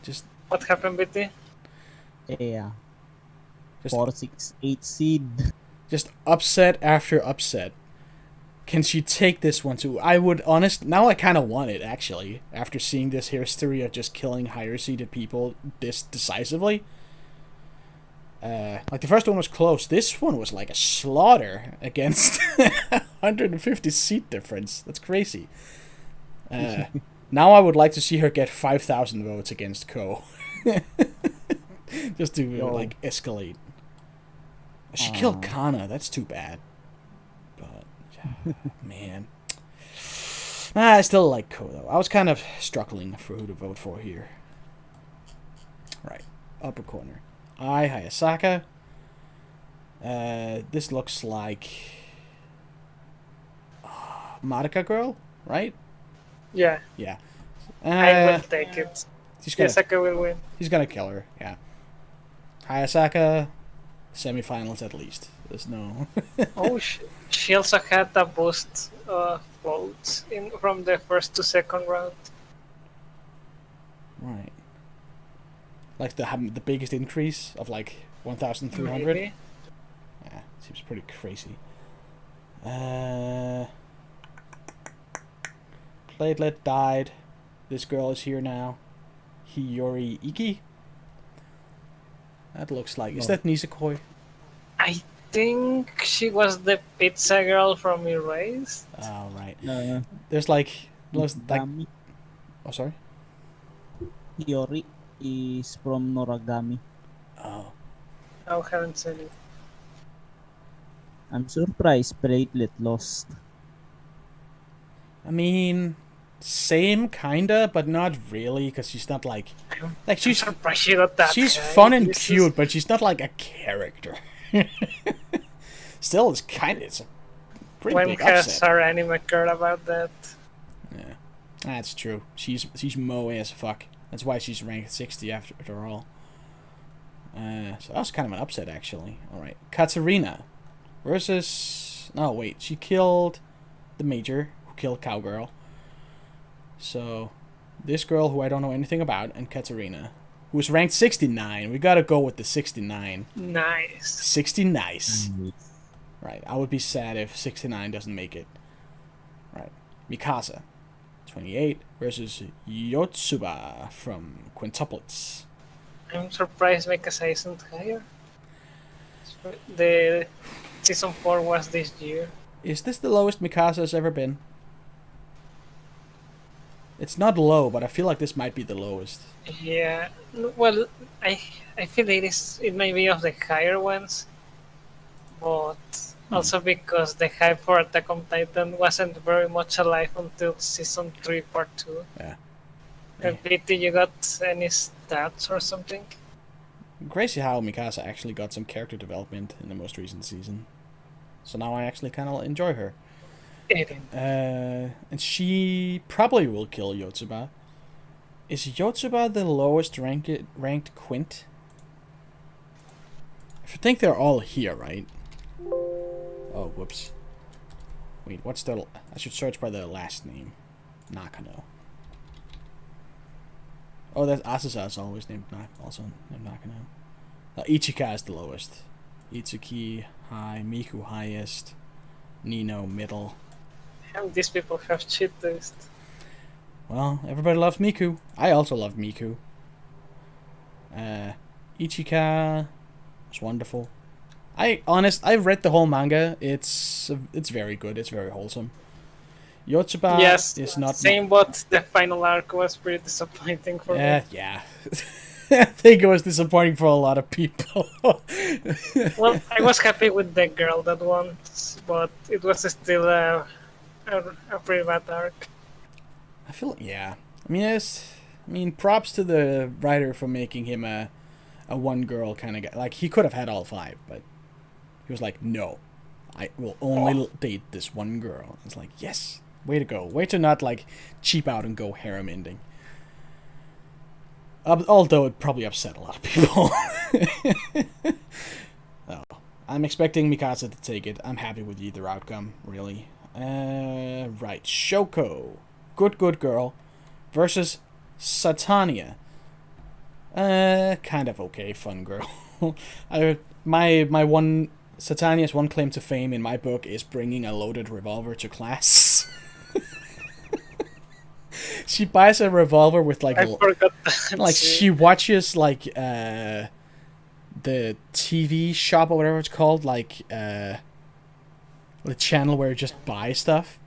Just what happened, BT? Yeah. 468 seed. Just upset after upset. Can she take this one too? Now I kind of want it, actually, after seeing this history of just killing higher seeded people this decisively. Like the first one was close. This one was like a slaughter against 150 seat difference. That's crazy. Now I would like to see her get 5,000 votes against Ko. Just to like escalate. She killed Kana. That's too bad. But man, I still like Ko though. I was kind of struggling for who to vote for here. Right, upper corner. Hayasaka. This looks like Madoka Girl, right? Yeah. Yeah. I will take it. Hayasaka will win. He's gonna kill her. Yeah. Hayasaka, semifinals at least. There's no. Oh, she also had a boost votes in from the first to second round. Right. Like the biggest increase of like 1,300. Maybe. Yeah, seems pretty crazy. Platelet died. This girl is here now. Hiyori Iki. That looks like. Is that Nisekoi? I think she was the pizza girl from Erased. Oh, right. Uh, There's like. Noragami. Oh, sorry? Hiyori is from Noragami. Oh. I haven't seen it. I'm surprised Platelet lost. I mean, same kinda, but not really, because she's not like she's I'm surprised she got that. she's high. fun and This cute, is- but she's not like a character. Still, it's a pretty When big has upset. our anime cared about that? Yeah, that's true. She's moe as fuck. That's why she's ranked 60 after all. So that was kind of an upset, actually. All right, Katarina versus. No, wait, she killed the major who killed Cowgirl. So this girl who I don't know anything about, and Katarina, who's ranked 69. We gotta go with the 69. Nice. 60 nice. Right, I would be sad if 69 doesn't make it. Right, Mikasa, 28 versus Yotsuba from Quintuplets. I'm surprised Mikasa isn't higher. The season 4 was this year. Is this the lowest Mikasa has ever been? It's not low, but I feel like this might be the lowest. Yeah. Well, I feel it may be of the higher ones, but also because the hype for Attack on Titan wasn't very much alive until season 3, part 2. Yeah. Completely, you got any stats or something? Crazy how Mikasa actually got some character development in the most recent season. So now I actually kind of enjoy her. And she probably will kill Yotsuba. Is Yotsuba the lowest ranked Quint? I think they're all here, right? Oh, whoops. Wait, what's the... I should search by the last name. Nakano. Oh, that's Asusa is always named also named Nakano. Ichika is the lowest. Itsuki high, Miku highest, Nino middle. These people have cheat taste. Well, everybody loves Miku. I also love Miku. Ichika was wonderful. I've read the whole manga. It's very good. It's very wholesome. Yotsuba Yes, is not... same, but the final arc was pretty disappointing for me. Yeah. I think it was disappointing for a lot of people. Well, I was happy with the girl that won, but it was still a pretty bad arc. I feel... Yeah. I mean, props to the writer for making him a one-girl kind of guy. Like, he could have had all 5, but he was like, no. I will only date this one girl. It's like, yes. Way to go. Way to not, like, cheap out and go harem ending. Although it probably upset a lot of people. Oh, I'm expecting Mikasa to take it. I'm happy with either outcome, really. Right. Shoko. Good girl. Versus Satania. Kind of okay, fun girl. Satania's one claim to fame in my book is bringing a loaded revolver to class. She buys a revolver with like... I forgot that. Like, she watches like the TV shop or whatever it's called, like the channel where you just buy stuff,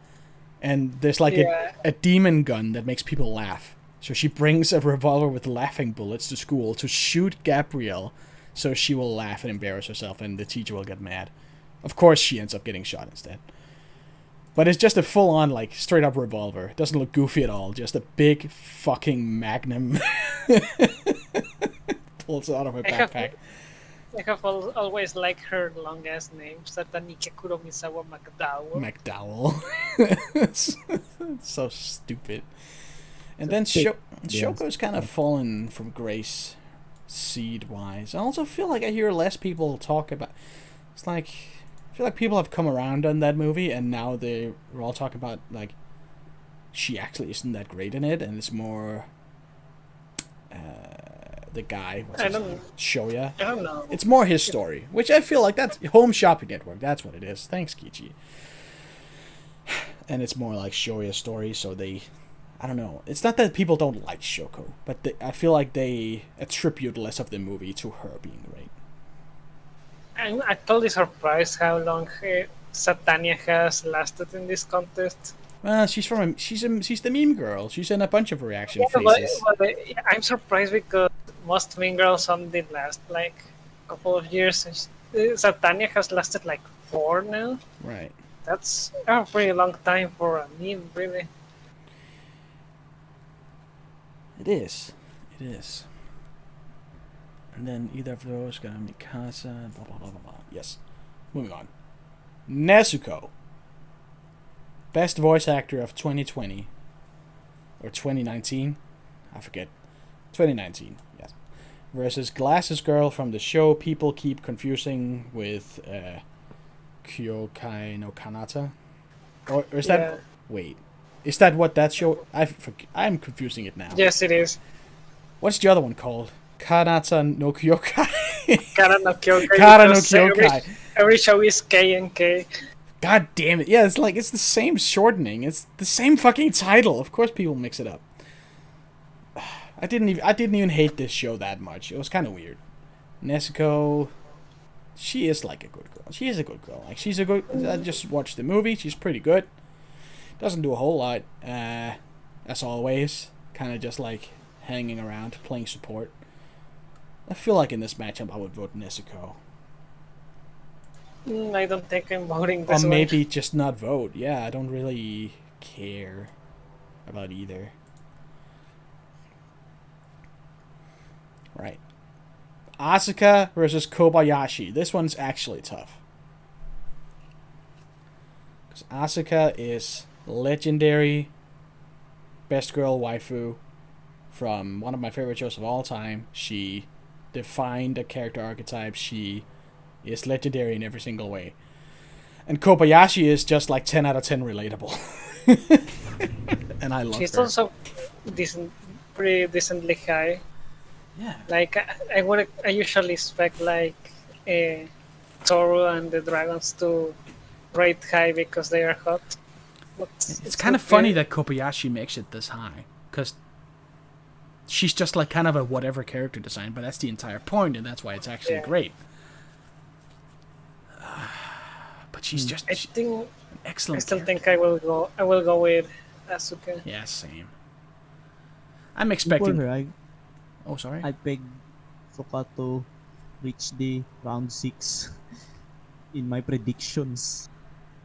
and there's like a demon gun that makes people laugh. So she brings a revolver with laughing bullets to school to shoot Gabrielle, so she will laugh and embarrass herself, and the teacher will get mad. Of course, she ends up getting shot instead. But it's just a full-on, like, straight-up revolver. It doesn't look goofy at all. Just a big fucking magnum. Pulls it out of her backpack. I have always liked her long-ass name, Satanike Kuromisawa McDowell. It's so stupid. And then Shoko's kind of fallen from grace, seed-wise. I also feel like I hear less people talk about... It's like I feel like people have come around on that movie, and now they're all talking about like she actually isn't that great in it, and it's more the guy. What's his name? Shoya. I don't know. It's more his story, which I feel like that's Home Shopping Network. That's what it is. Thanks, Kichi. And it's more like Shoya's story, so they, I don't know. It's not that people don't like Shoko, but I feel like they attribute less of the movie to her being great. I'm totally surprised how long Satania has lasted in this contest. Well, she's the meme girl. She's in a bunch of reaction faces. But I'm surprised because most meme girls only last like a couple of years. Satania has lasted like 4 now. Right. That's a pretty long time for a meme, really. It is. It is. And then either of those got Mikasa, blah, blah, blah, blah, blah. Yes. Moving on. Nezuko. Best voice actor of 2020. Or 2019. I forget. 2019, yes. Versus Glasses Girl from the show people keep confusing with Kyokai no Kanata. Or is that... Yeah. Wait. Is that what that show... I'm confusing it now. Yes, it is. What's the other one called? Kanata no Kyokai. Kara no Kyokai. Kara no Kyokai. Every show is K and K. God damn it. Yeah, it's like, it's the same shortening. It's the same fucking title. Of course people mix it up. I didn't even hate this show that much. It was kind of weird. Nezuko, she is like a good girl. She is a good girl. Like, she's a good... I just watched the movie. She's pretty good. Doesn't do a whole lot. As always. Kind of just like hanging around, playing support. I feel like in this matchup I would vote Nezuko. I don't think I'm voting this Or one. maybe just not vote. Yeah, I don't really care about either. Right. Asuka versus Kobayashi. This one's actually tough. Because Asuka is legendary best girl waifu from one of my favorite shows of all time. She defined a character archetype. She is legendary in every single way. And Kobayashi is just like 10 out of 10 relatable. And I love She's her. also pretty decently high. Yeah. Like I usually expect like Toru and the dragons to rate high because they are hot. But It's kind of funny that Kobayashi makes it this high, because she's just like kind of a whatever character design, but that's the entire point, and that's why it's actually great. But she's just an excellent. I still character. think I will go with Asuka. Yeah, same. I'm expecting. For her, Oh, sorry. I pegged Sokka to reach the round 6 in my predictions.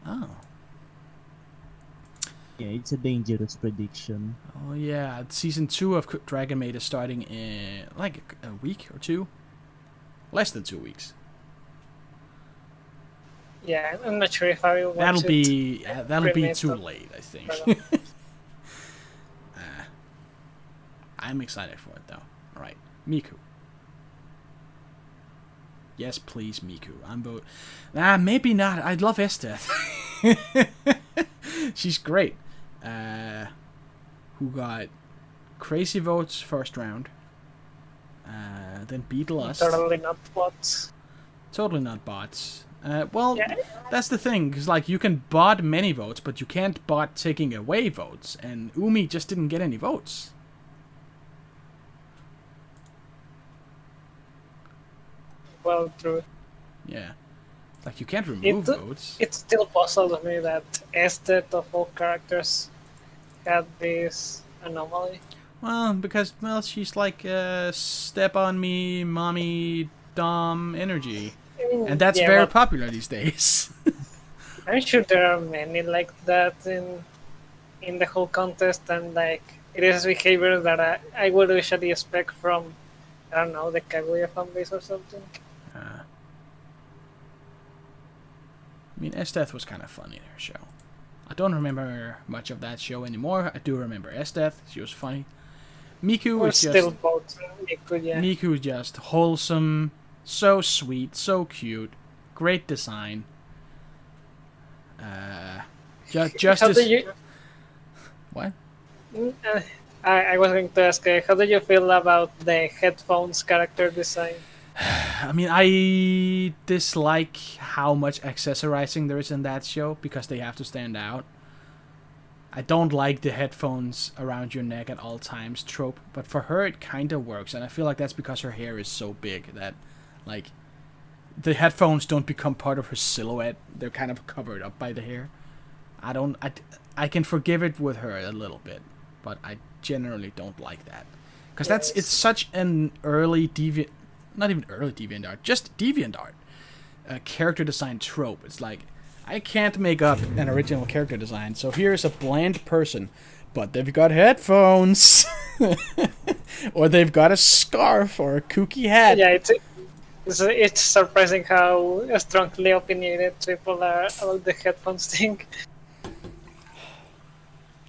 Oh. Yeah, it's a dangerous prediction. Oh yeah, season 2 of Dragon Maid is starting in like a week or 2. Less than 2 weeks. Yeah, I'm not sure if I will watch That'll be Remade too of- late, I think. I'm excited for it though. All right, Miku. Yes, please, Miku. I'm vote. Maybe not. I'd love Esteth. She's great. Who got crazy votes first round. Then beat Lust. Totally not bots. Totally not bots. That's the thing, because like you can bot many votes, but you can't bot taking away votes, and Umi just didn't get any votes. Well, true. Yeah. Like, you can't remove votes. It still puzzles me that Estet of all characters had this anomaly. Well, because, she's like, step on me, mommy, dom energy. And that's very popular these days. I'm sure there are many like that in the whole contest, and like it is behavior that I would usually expect from, I don't know, the Kaguya fanbase or something. I mean, Esteth was kind of funny in her show. I don't remember much of that show anymore. I do remember Esteth. She was funny. Miku is still just... both Miku, yeah. Miku is just wholesome, so sweet, so cute, great design. Just How as... do you? What? I was going to ask, how do you feel about the headphones character design? I mean, I dislike how much accessorizing there is in that show because they have to stand out. I don't like the headphones around your neck at all times trope, but for her it kind of works, and I feel like that's because her hair is so big that, like, the headphones don't become part of her silhouette. They're kind of covered up by the hair. I can forgive it with her a little bit, but I generally don't like that. Because it's such an early deviant, not even early DeviantArt, just DeviantArt character design trope. It's like, I can't make up an original character design, so here's a bland person, but they've got headphones, or they've got a scarf or a kooky hat. Yeah, it's surprising how strongly opinionated people are about the headphones thing.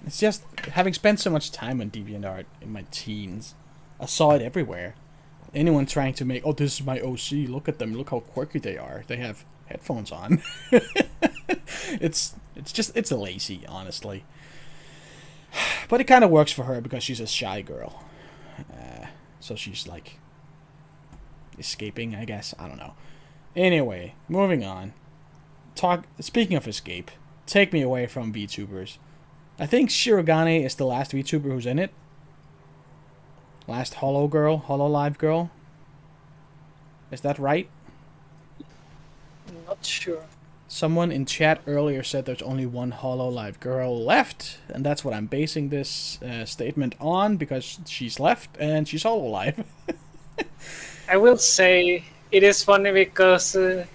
It's just, having spent so much time on DeviantArt in my teens, I saw it everywhere. Anyone trying to make, oh, this is my OC, look at them, look how quirky they are. They have headphones on. It's lazy, honestly. But it kind of works for her because she's a shy girl. So she's like escaping, I guess. I don't know. Anyway, moving on. Speaking of escape, take me away from VTubers. I think Shirogane is the last VTuber who's in it. Last Hololive girl. Is that right? Not sure. Someone in chat earlier said there's only one Hololive girl left, and that's what I'm basing this statement on, because she's left and she's Hololive. I will say it is funny because the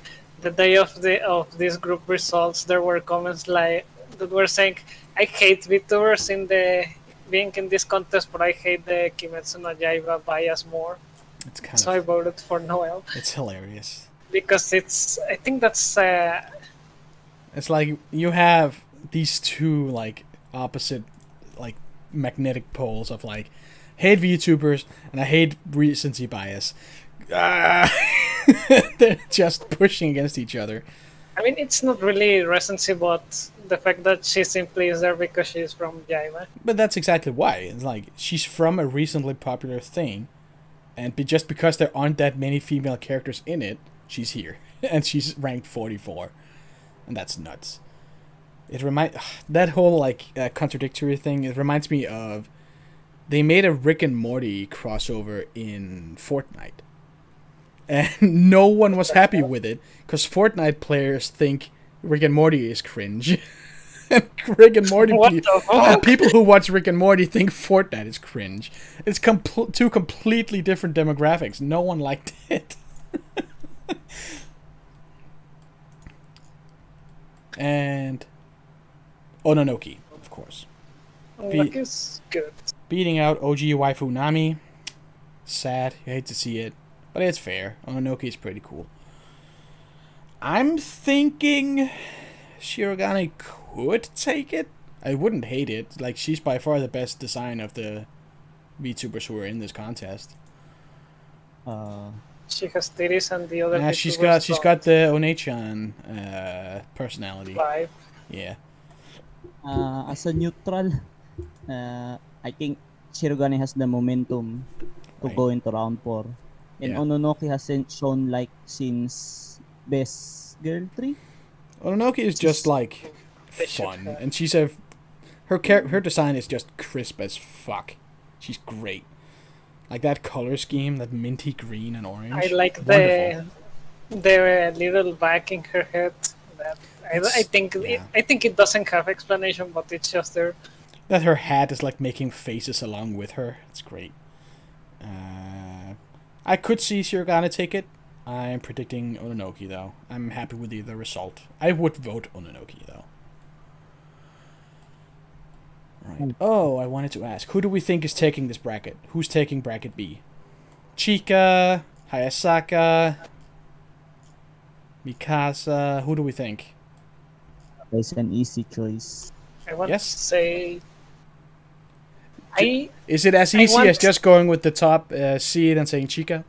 day of this group results, there were comments like that were saying, "I hate VTubers in being in this contest, but I hate the Kimetsu no Yaiba bias more." So I voted for Noel. It's hilarious. Because I think that's... It's like you have these two, like, opposite, like, magnetic poles of, like, hate VTubers and I hate recency bias. They're just pushing against each other. I mean, it's not really recency, but the fact that she simply is there because she's from Yaiba. But that's exactly why. It's like, she's from a recently popular thing, and just because there aren't that many female characters in it, she's here. And she's ranked 44. And that's nuts. That whole, like, contradictory thing, it reminds me of... They made a Rick and Morty crossover in Fortnite. And no one was happy with it, because Fortnite players think Rick and Morty is cringe. And Rick and Morty people who watch Rick and Morty think Fortnite is cringe. It's two completely different demographics. No one liked it. And Ononoki, of course. Ononoki's good. Beating out OG waifu Nami. Sad. You hate to see it. But it's fair. Ononoki is pretty cool. I'm thinking Shirogane could take it. I wouldn't hate it. Like, she's by far the best design of the VTubers who are in this contest. She has titties and the other. Yeah, she's got the Onechan personality. Vibe. Yeah. As a neutral, I think Shirogane has the momentum to go into round 4. And Ononoki hasn't shown like since Best Girl 3. Ononoki is just like fun, and she's her design is just crisp as fuck. She's great. Like that color scheme, that minty green and orange. I like the little back in her head. I think it doesn't have explanation, but it's just there. That her hat is like making faces along with her. It's great. I could see Shirogane take it. I'm predicting Ononoki, though. I'm happy with the result. I would vote Ononoki, though. Right. Oh, I wanted to ask. Who do we think is taking this bracket? Who's taking bracket B? Chika, Hayasaka, Mikasa. Who do we think? It's an easy choice. I want to say... Is it as easy as just going with the top seed and saying Chika?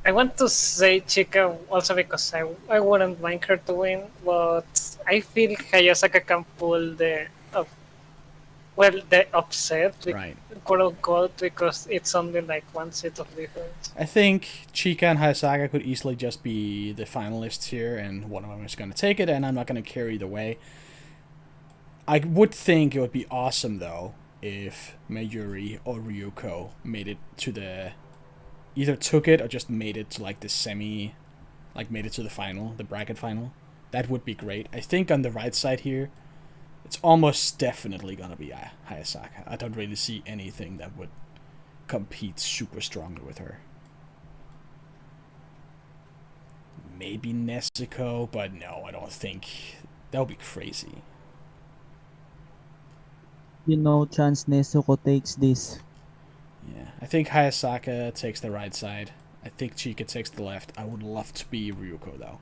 I want to say Chica also because I wouldn't mind her to win, but I feel Hayasaka can pull the upset, Right. quote unquote, because it's only like one set of difference. I think Chika and Hayasaka could easily just be the finalists here, and one of them is going to take it, and I'm not going to care either way. I would think it would be awesome, though, if Mayuri or Ryuko made it to the... either took it or just made it to, like, the semi... like, made it to the final, the bracket final. That would be great. I think on the right side here, it's almost definitely going to be Hayasaka. I don't really see anything that would compete super strongly with her. Maybe Nezuko, but no, I don't think... that would be crazy. Chance Nezuko takes this. Yeah, I think Hayasaka takes the right side. I think Chika takes the left. I would love to be Ryuko, though.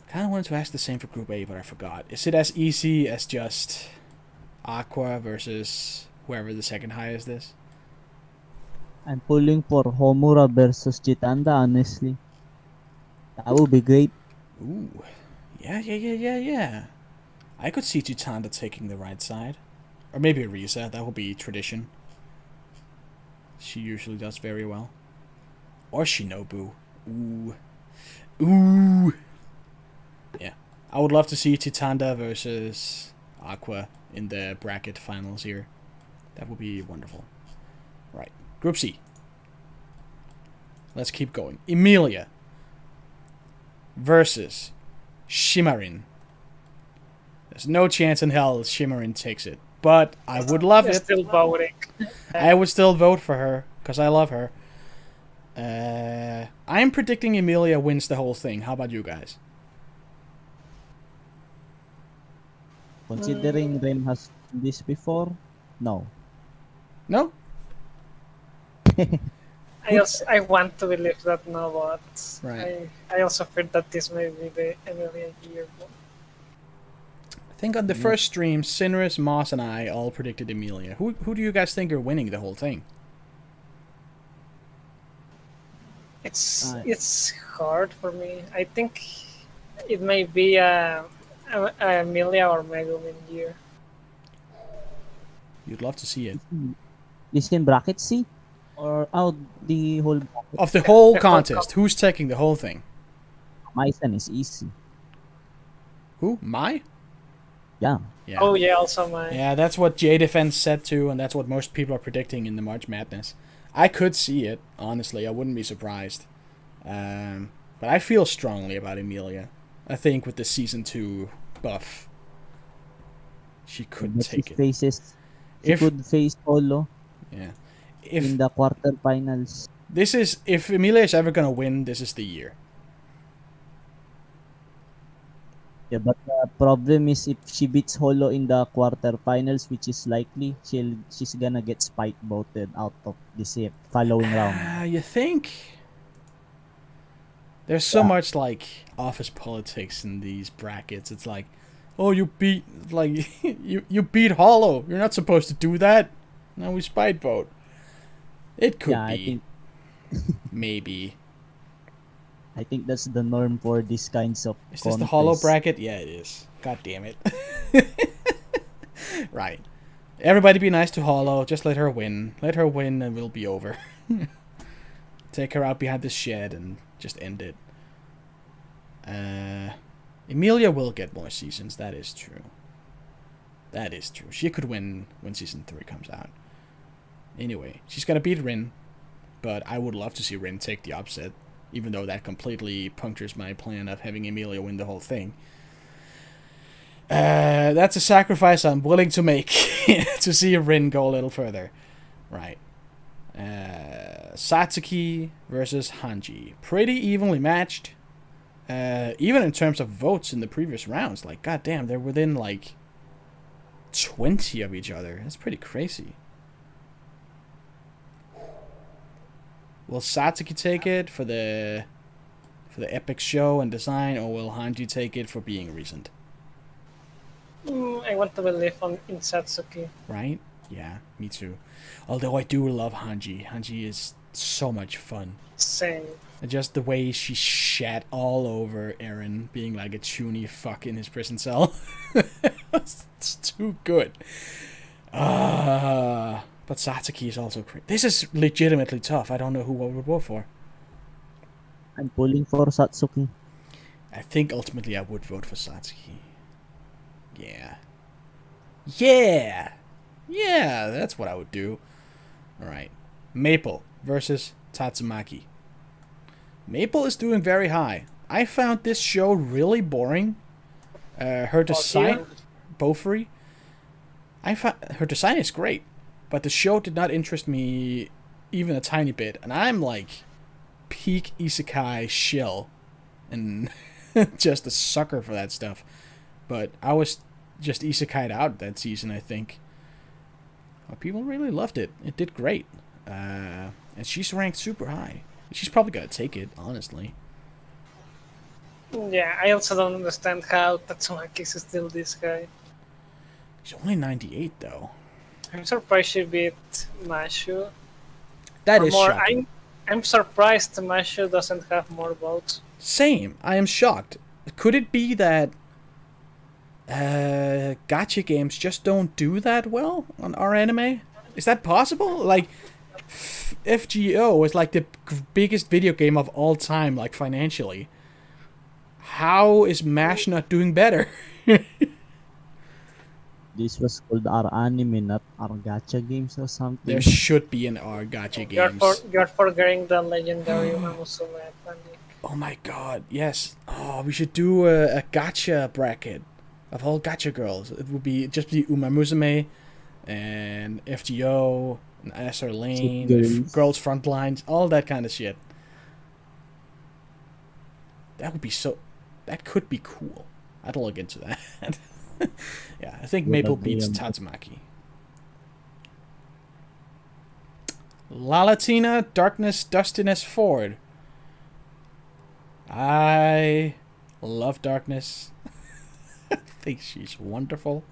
Kind of wanted to ask the same for Group A, but I forgot. Is it as easy as just Aqua versus whoever the second highest is? I'm pulling for Homura versus Chitanda, honestly. That would be great. Ooh. Yeah. I could see Chitanda taking the right side. Or maybe Risa. That would be tradition. She usually does very well. Or Shinobu. Ooh. Yeah. I would love to see Chitanda versus Aqua in the bracket finals here. That would be wonderful. Right. Group C. Let's keep going. Emilia versus Shimarin. There's no chance in hell Shimarin takes it. But I would love it. Still voting. I would still vote for her, because I love her. I'm predicting Emilia wins the whole thing. How about you guys? Considering Ren has done this before, no. No? I want to believe that no, but Right. I also feel that this may be the Emilia year. I think on the first stream, Sinris, Moss, and I all predicted Emilia. Who do you guys think are winning the whole thing? It's hard for me. I think it may be Emilia or Megumin year. You'd love to see it. This in bracket C? Or out the whole bracket? Of the whole contest, who's taking the whole thing? My son is easy. Who? Mai? Yeah. Yeah. Oh yeah, also mine. Yeah, that's what J-Defense said too, and that's what most people are predicting in the March Madness. I could see it, honestly. I wouldn't be surprised. But I feel strongly about Emilia. I think with the Season 2 buff, she could take it. She could face Polo Yeah. in the quarterfinals. If Emilia is ever going to win, this is the year. Yeah, but the problem is if she beats Holo in the quarterfinals, which is likely, she's gonna get spite voted out of this following round. You think? There's so much like office politics in these brackets. It's like, oh, you beat you beat Holo. You're not supposed to do that. Now we spite vote. It could be. I think maybe. I think that's the norm for these kinds of Is this the Holo bracket? Yeah, it is. God damn it. Right. Everybody be nice to Holo. Just let her win. Let her win and we'll be over. Take her out behind the shed and just end it. Emilia will get more seasons. That is true. That is true. She could win when Season 3 comes out. Anyway, she's going to beat Rin. But I would love to see Rin take the upset. Even though that completely punctures my plan of having Emilia win the whole thing. That's a sacrifice I'm willing to make to see Rin go a little further. Right. Satsuki versus Hanji. Pretty evenly matched. Even in terms of votes in the previous rounds. Like, goddamn, they're within, like, 20 of each other. That's pretty crazy. Will Satsuki take it for the epic show and design, or will Hanji take it for being recent? I want to believe in Satsuki. Right? Yeah, me too. Although I do love Hanji. Hanji is so much fun. Same. And just the way she shat all over Eren, being like a chuny fuck in his prison cell. It's too good. But Satsuki is also great. This is legitimately tough. I don't know who I would vote for. I'm pulling for Satsuki. I think ultimately I would vote for Satsuki. Yeah. Yeah! Yeah, that's what I would do. Alright. Maple versus Tatsumaki. Maple is doing very high. I found this show really boring. Her design... Bofuri. I found her design is great, but the show did not interest me even a tiny bit. And I'm like peak isekai shill and just a sucker for that stuff. But I was just isekai'd out that season, I think. Well, people really loved it. It did great. And she's ranked super high. She's probably gonna take it, honestly. Yeah, I also don't understand how Tatsumaki is still this guy. She's only 98, though. I'm surprised she beat Mashu. That is shocking. I'm surprised Mashu doesn't have more votes. Same. I am shocked. Could it be that gacha games just don't do that well on our anime? Is that possible? Like, FGO is like the biggest video game of all time, like financially. How is MASH not doing better? This was called our anime, not our gacha games or something. There should be an R gacha games. You're forgetting the legendary Mamusume Panic. Oh my god, yes. Oh, we should do a gacha bracket of all gacha girls. It would be just be Umamusume and FGO and SR Lane, Girls Frontlines, all that kind of shit. That would be so... That could be cool. I'd look into that. Yeah, I think Maple beats Tatsumaki. Lalatina, Darkness, Dustiness, Ford. I love Darkness. I think she's wonderful.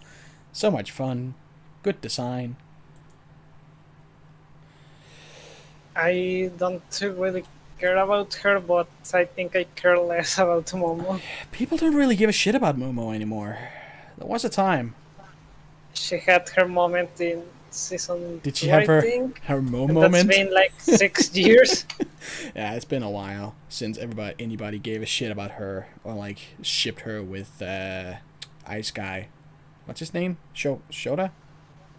So much fun. Good design. I don't really care about her, but I think I care less about Momo. People don't really give a shit about Momo anymore. There was a time. She had her moment in season Did she 2, have I think. her Mo And moment? That's been like 6 years. Yeah, it's been a while since anybody gave a shit about her or like shipped her with Ice Guy. What's his name? Shota?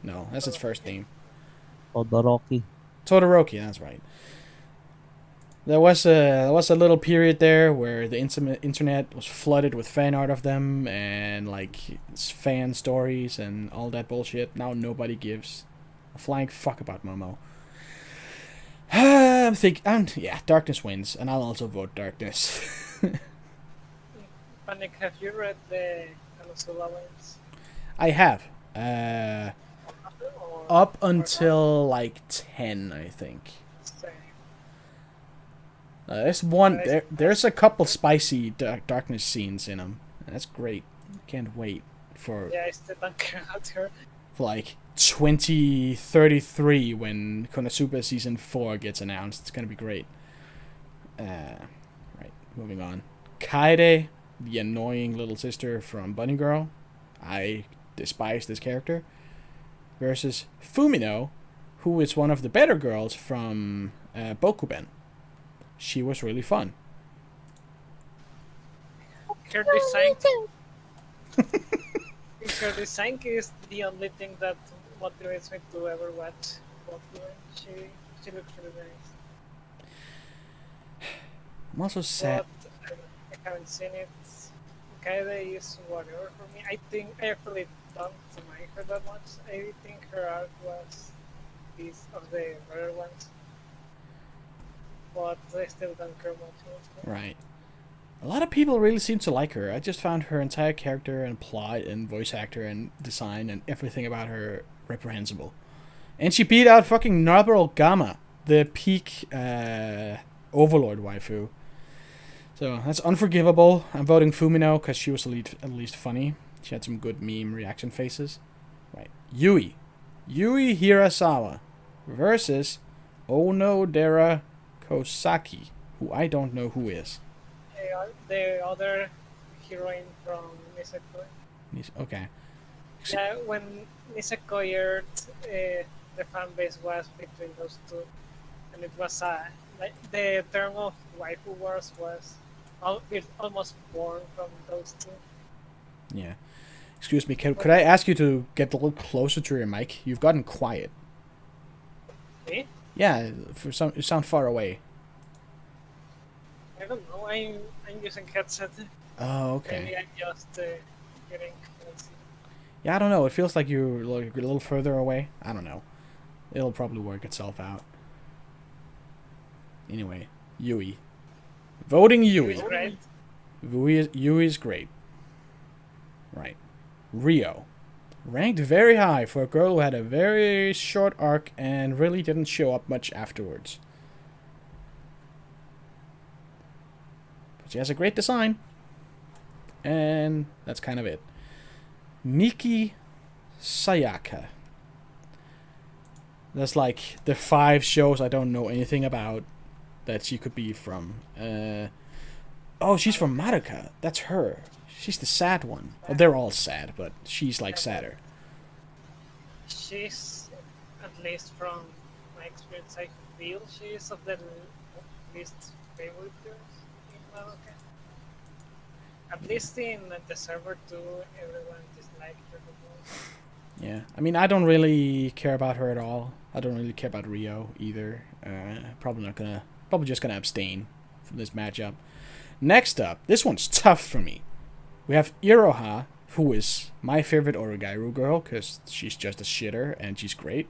No, that's his first name. Todoroki. Todoroki, that's right. There was a little period there where the internet was flooded with fan art of them and like fan stories and all that bullshit. Now nobody gives a flying fuck about Momo. Yeah, Darkness wins, and I'll also vote Darkness. Panic, have you read the Anosula ones? I have. Up until like 10, I think. There's a couple spicy Darkness scenes in them. That's great. Can't wait for... Yeah, I still don't care about her. For like 2033 when Konosuba Season 4 gets announced. It's gonna be great. Right, moving on. Kaede, the annoying little sister from Bunny Girl. I despise this character. Versus Fumino, who is one of the better girls from Bokuben. She was really fun. Her design is the only thing that motivates me to ever watch Bokuben. She looks really nice. I'm also sad. But I haven't seen it. Kaede is whatever for me. I actually don't like her that much. I think her art was piece of the better ones. But I still don't care much. Right. A lot of people really seem to like her. I just found her entire character and plot and voice actor and design and everything about her reprehensible. And she beat out fucking Nobuo Gama, the peak Overlord waifu. So that's unforgivable. I'm voting Fumino because she was at least funny. She had some good meme reaction faces. Right. Yui Hirasawa versus Onodera Kosaki, who I don't know who is. The other heroine from Nisekoi. Okay. Yeah, when Nisekoi aired, the fan base was between those two, and it was like the term of waifu wars was almost born from those two. Yeah. Excuse me, could I ask you to get a little closer to your mic? You've gotten quiet. Me? Yeah, you sound far away. I don't know. I'm using headset. Oh, okay. Maybe I'm just getting. Let's see. Yeah, I don't know. It feels like you're like a little further away. I don't know. It'll probably work itself out. Anyway, Yui. Voting Yui. Yui is great. Right. Rio. Ranked very high for a girl who had a very short arc and really didn't show up much afterwards. But she has a great design. And that's kind of it. Miki Sayaka. That's like the 5 shows I don't know anything about that she could be from. Oh, she's from Madoka. That's her. She's the sad one. Well, they're all sad, but she's like sadder. She's, at least from my experience, I feel she's of the least favorite girls in Madoka. At least in the server too, everyone disliked her the most. Yeah, I mean, I don't really care about her at all. I don't really care about Rio either. Probably just gonna abstain from this matchup. Next up, this one's tough for me. We have Iroha, who is my favorite Origairu girl, because she's just a shitter, and she's great,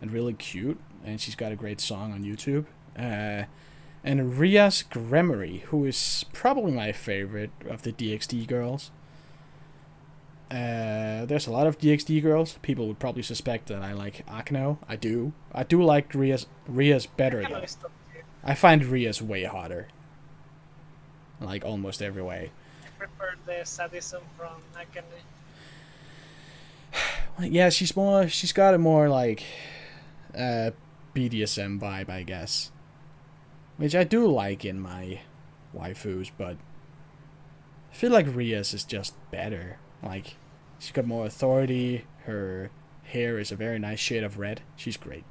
and really cute, and she's got a great song on YouTube. And Rias Gremory, who is probably my favorite of the DxD girls. There's a lot of DxD girls. People would probably suspect that I like Akeno. I do. I do like Rias better, though. I find Rias way hotter. Like, almost every way. I prefer the sadism from Akane. Yeah, she's got a more, like, BDSM vibe, I guess. Which I do like in my waifus, but I feel like Rias is just better. Like, she's got more authority, her hair is a very nice shade of red. She's great.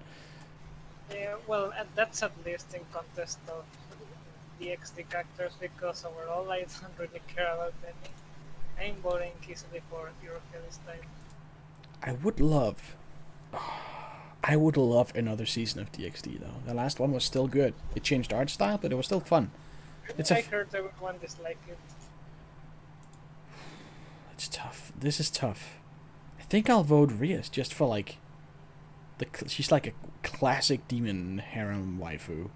Yeah, well, that's at least in context of DxD characters, because overall I don't really care about any. I'm voting easily for Europe this time. I would love another season of DxD, though. The last one was still good. It changed art style, but it was still fun. I heard everyone disliked it. It's tough. This is tough. I think I'll vote Rias just for, like, she's like a classic demon harem waifu.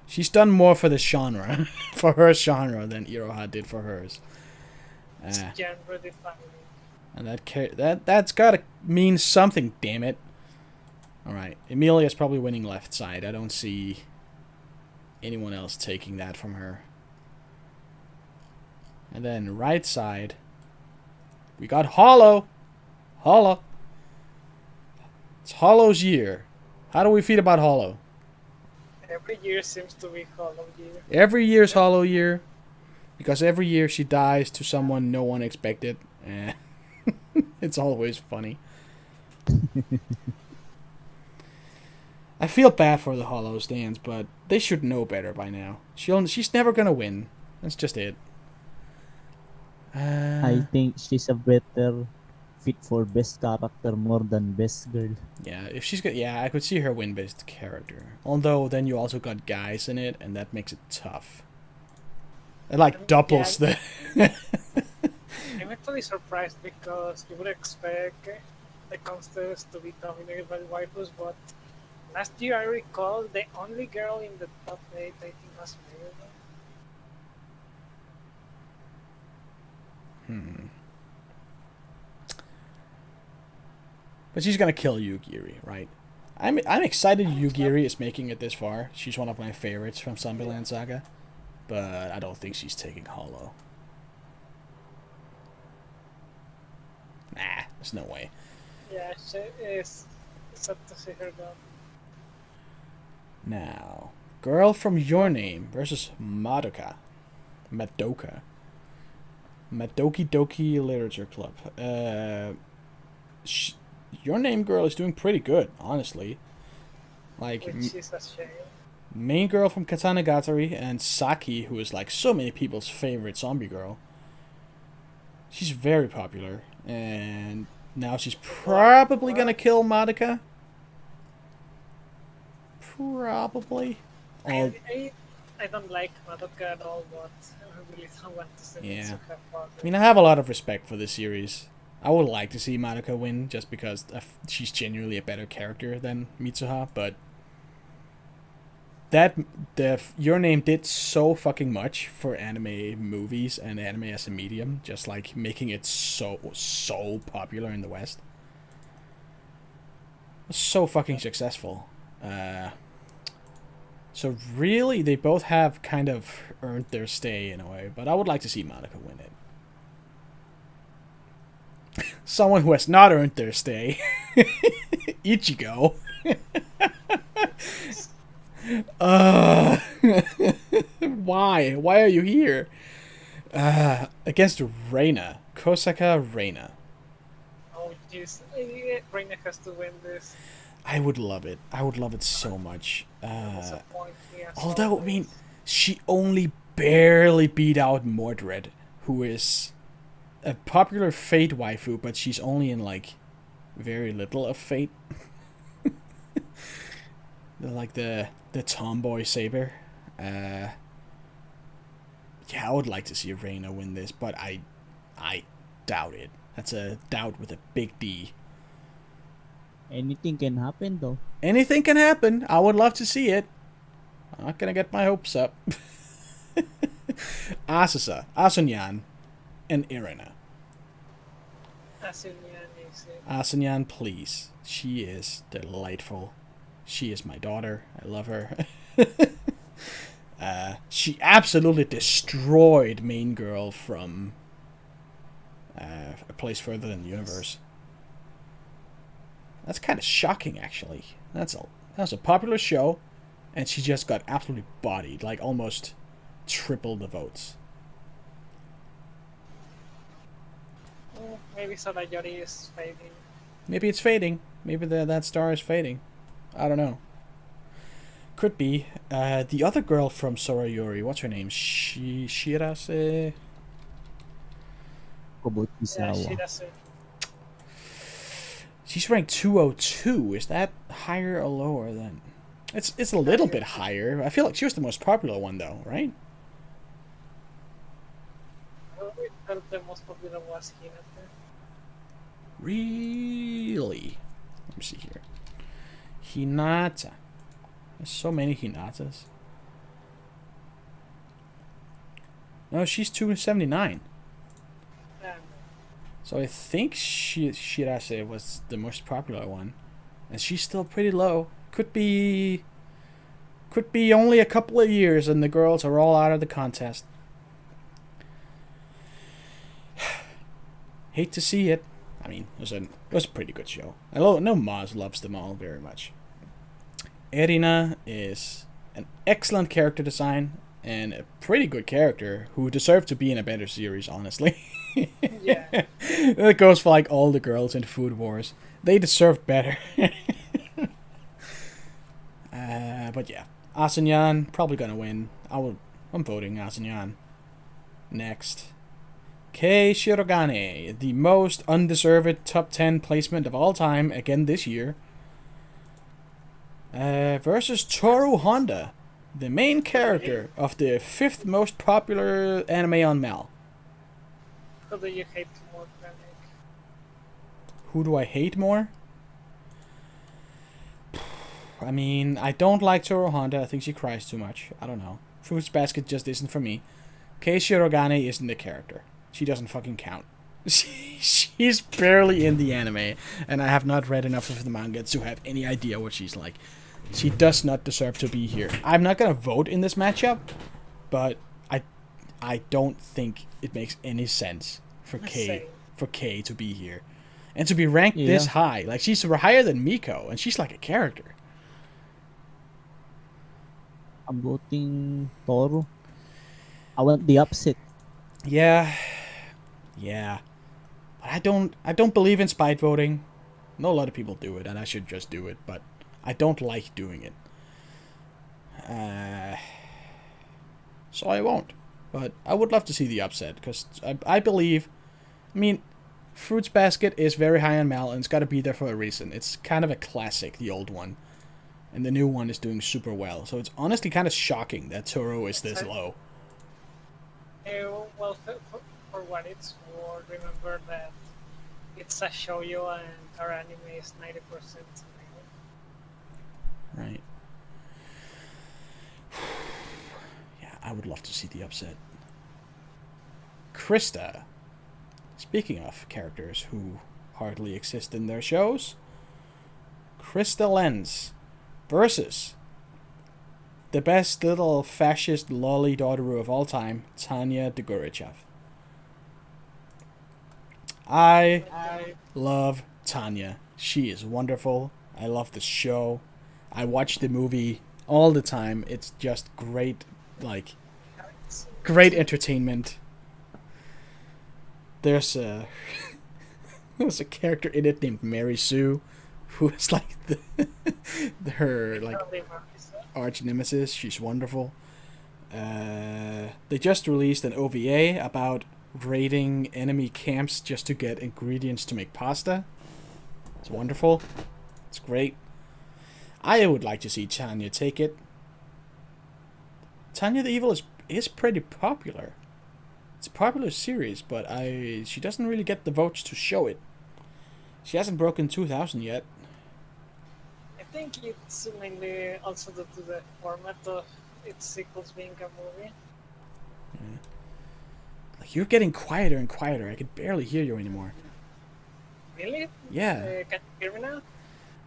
She's done more for the genre, for her genre, than Iroha did for hers. It's genre defining. And that's gotta mean something, damn it. Alright, Emilia's probably winning left side. I don't see anyone else taking that from her. And then right side, we got Hollow. Hollow. It's Hollow's year. How do we feel about Hollow? Every year seems to be Hollow year. Every year's Hollow year. Because every year she dies to someone no one expected. It's always funny. I feel bad for the Hollow stands, but they should know better by now. She's never gonna win. That's just it. I think she's a better fit for best character more than best girl. Yeah, if she's good, yeah, I could see her win best character. Although then you also got guys in it, and that makes it tough. It like doubles the. I'm actually surprised because you would expect the contest to be dominated by waifus, but last year I recall the only girl in the top 8 I think was Mayuri. But she's gonna kill Yugiri, right? I'm excited Yugiri is making it this far. She's one of my favorites from Zombieland Saga. But I don't think she's taking Hollow. Nah, there's no way. Yeah, sad to see her go. Now, Girl from Your Name versus Madoka. Madoki Doki Literature Club. Your Name Girl is doing pretty good, honestly. Like, Which is a shame. Main girl from Katanagatari and Saki, who is like so many people's favorite zombie girl. She's very popular, and now she's probably gonna kill Madoka. Probably. I don't like Madoka at all, but I really don't want to see Mitsuha father. I mean, I have a lot of respect for this series. I would like to see Madoka win, just because she's genuinely a better character than Mitsuha, but Your Name did so fucking much for anime movies and anime as a medium, just like making it so popular in the West. So fucking successful. So really, they both have kind of earned their stay in a way, but I would like to see Madoka win it. Someone who has not earned their stay, Ichigo. Why? Why are you here? Against Reina. Kosaka Reina. Oh, jeez. Reina has to win this. I would love it. I would love it so much. Although, I mean, she only barely beat out Mordred, who is a popular Fate waifu, but she's only in, like, very little of Fate. Like the tomboy saber. Yeah, I would like to see Reina win this, but I doubt it. That's a doubt with a big D. Anything can happen, though. Anything can happen. I would love to see it. I'm not gonna get my hopes up. Asusa, Asunyan, and Irina. Asunyan, please. She is delightful. She is my daughter. I love her. She absolutely destroyed Main Girl from A Place Further Than the Universe. That's kind of shocking, actually. That was a popular show, and she just got absolutely bodied, like almost triple the votes. Maybe Solayori is fading. Maybe it's fading. Maybe that star is fading. I don't know. Could be. The other girl from Sorayori, what's her name? Shirase? Kobochisawa. Yeah, Shirase. She's ranked 202. Is that higher or lower than... It's a little bit higher. I feel like she was the most popular one, though, right? We felt the most popular was Hinata. Really? Let me see here. Hinata. There's so many Hinatas. No, she's 279. So I think Shirase was the most popular one. And she's still pretty low. Could be only a couple of years and the girls are all out of the contest. Hate to see it. I mean, it was a pretty good show. I know Maz loves them all very much. Erina is an excellent character design and a pretty good character who deserved to be in a better series, honestly. Yeah. That goes for like all the girls in Food Wars. They deserved better. But yeah, Asunyan probably gonna win. I'm voting Asunyan. Next, Kei Shirogane, the most undeserved top 10 placement of all time again this year. Versus Toru Honda, the main character of the 5th most popular anime on Mal. Who do you hate more, Panic? Who do I hate more? I mean, I don't like Toru Honda. I think she cries too much. I don't know. Fruits Basket just isn't for me. Kei Shirogane isn't the character. She doesn't fucking count. She's barely in the anime, and I have not read enough of the manga to have any idea what she's like. She does not deserve to be here. I'm not gonna vote in this matchup, but I don't think it makes any sense for Kei to be here. And to be ranked Yeah. this high, like she's higher than Miko, and she's like a character. I'm voting Toro. I want the upset. Yeah, but I don't believe in spite voting. I know a lot of people do it, and I should just do it, but I don't like doing it. So I won't. But I would love to see the upset, because I believe... I mean, Fruits Basket is very high on Mal, and it's got to be there for a reason. It's kind of a classic, the old one. And the new one is doing super well. So it's honestly kind of shocking that Toro is this low. Well, for what it's worth, remember that it's a shoujo and our anime is 90%. Right. Yeah, I would love to see the upset. Krista. Speaking of characters who hardly exist in their shows, Krista Lenz versus the best little fascist lolly daughter of all time, Tanya Degorichev. I love Tanya. She is wonderful. I love the show. I watch the movie all the time. It's just great, like, great entertainment. There's a there's a character in it named Mary Sue, who is like her like arch nemesis. She's wonderful. They just released an OVA about raiding enemy camps just to get ingredients to make pasta. It's wonderful. It's great. I would like to see Tanya take it. Tanya the Evil is pretty popular. It's a popular series, but she doesn't really get the votes to show it. She hasn't broken 2,000 yet. I think it's mainly also due to the format of its sequels being a movie. Yeah. Like, you're getting quieter and quieter. I can barely hear you anymore. Really? Yeah. Can you hear me now? I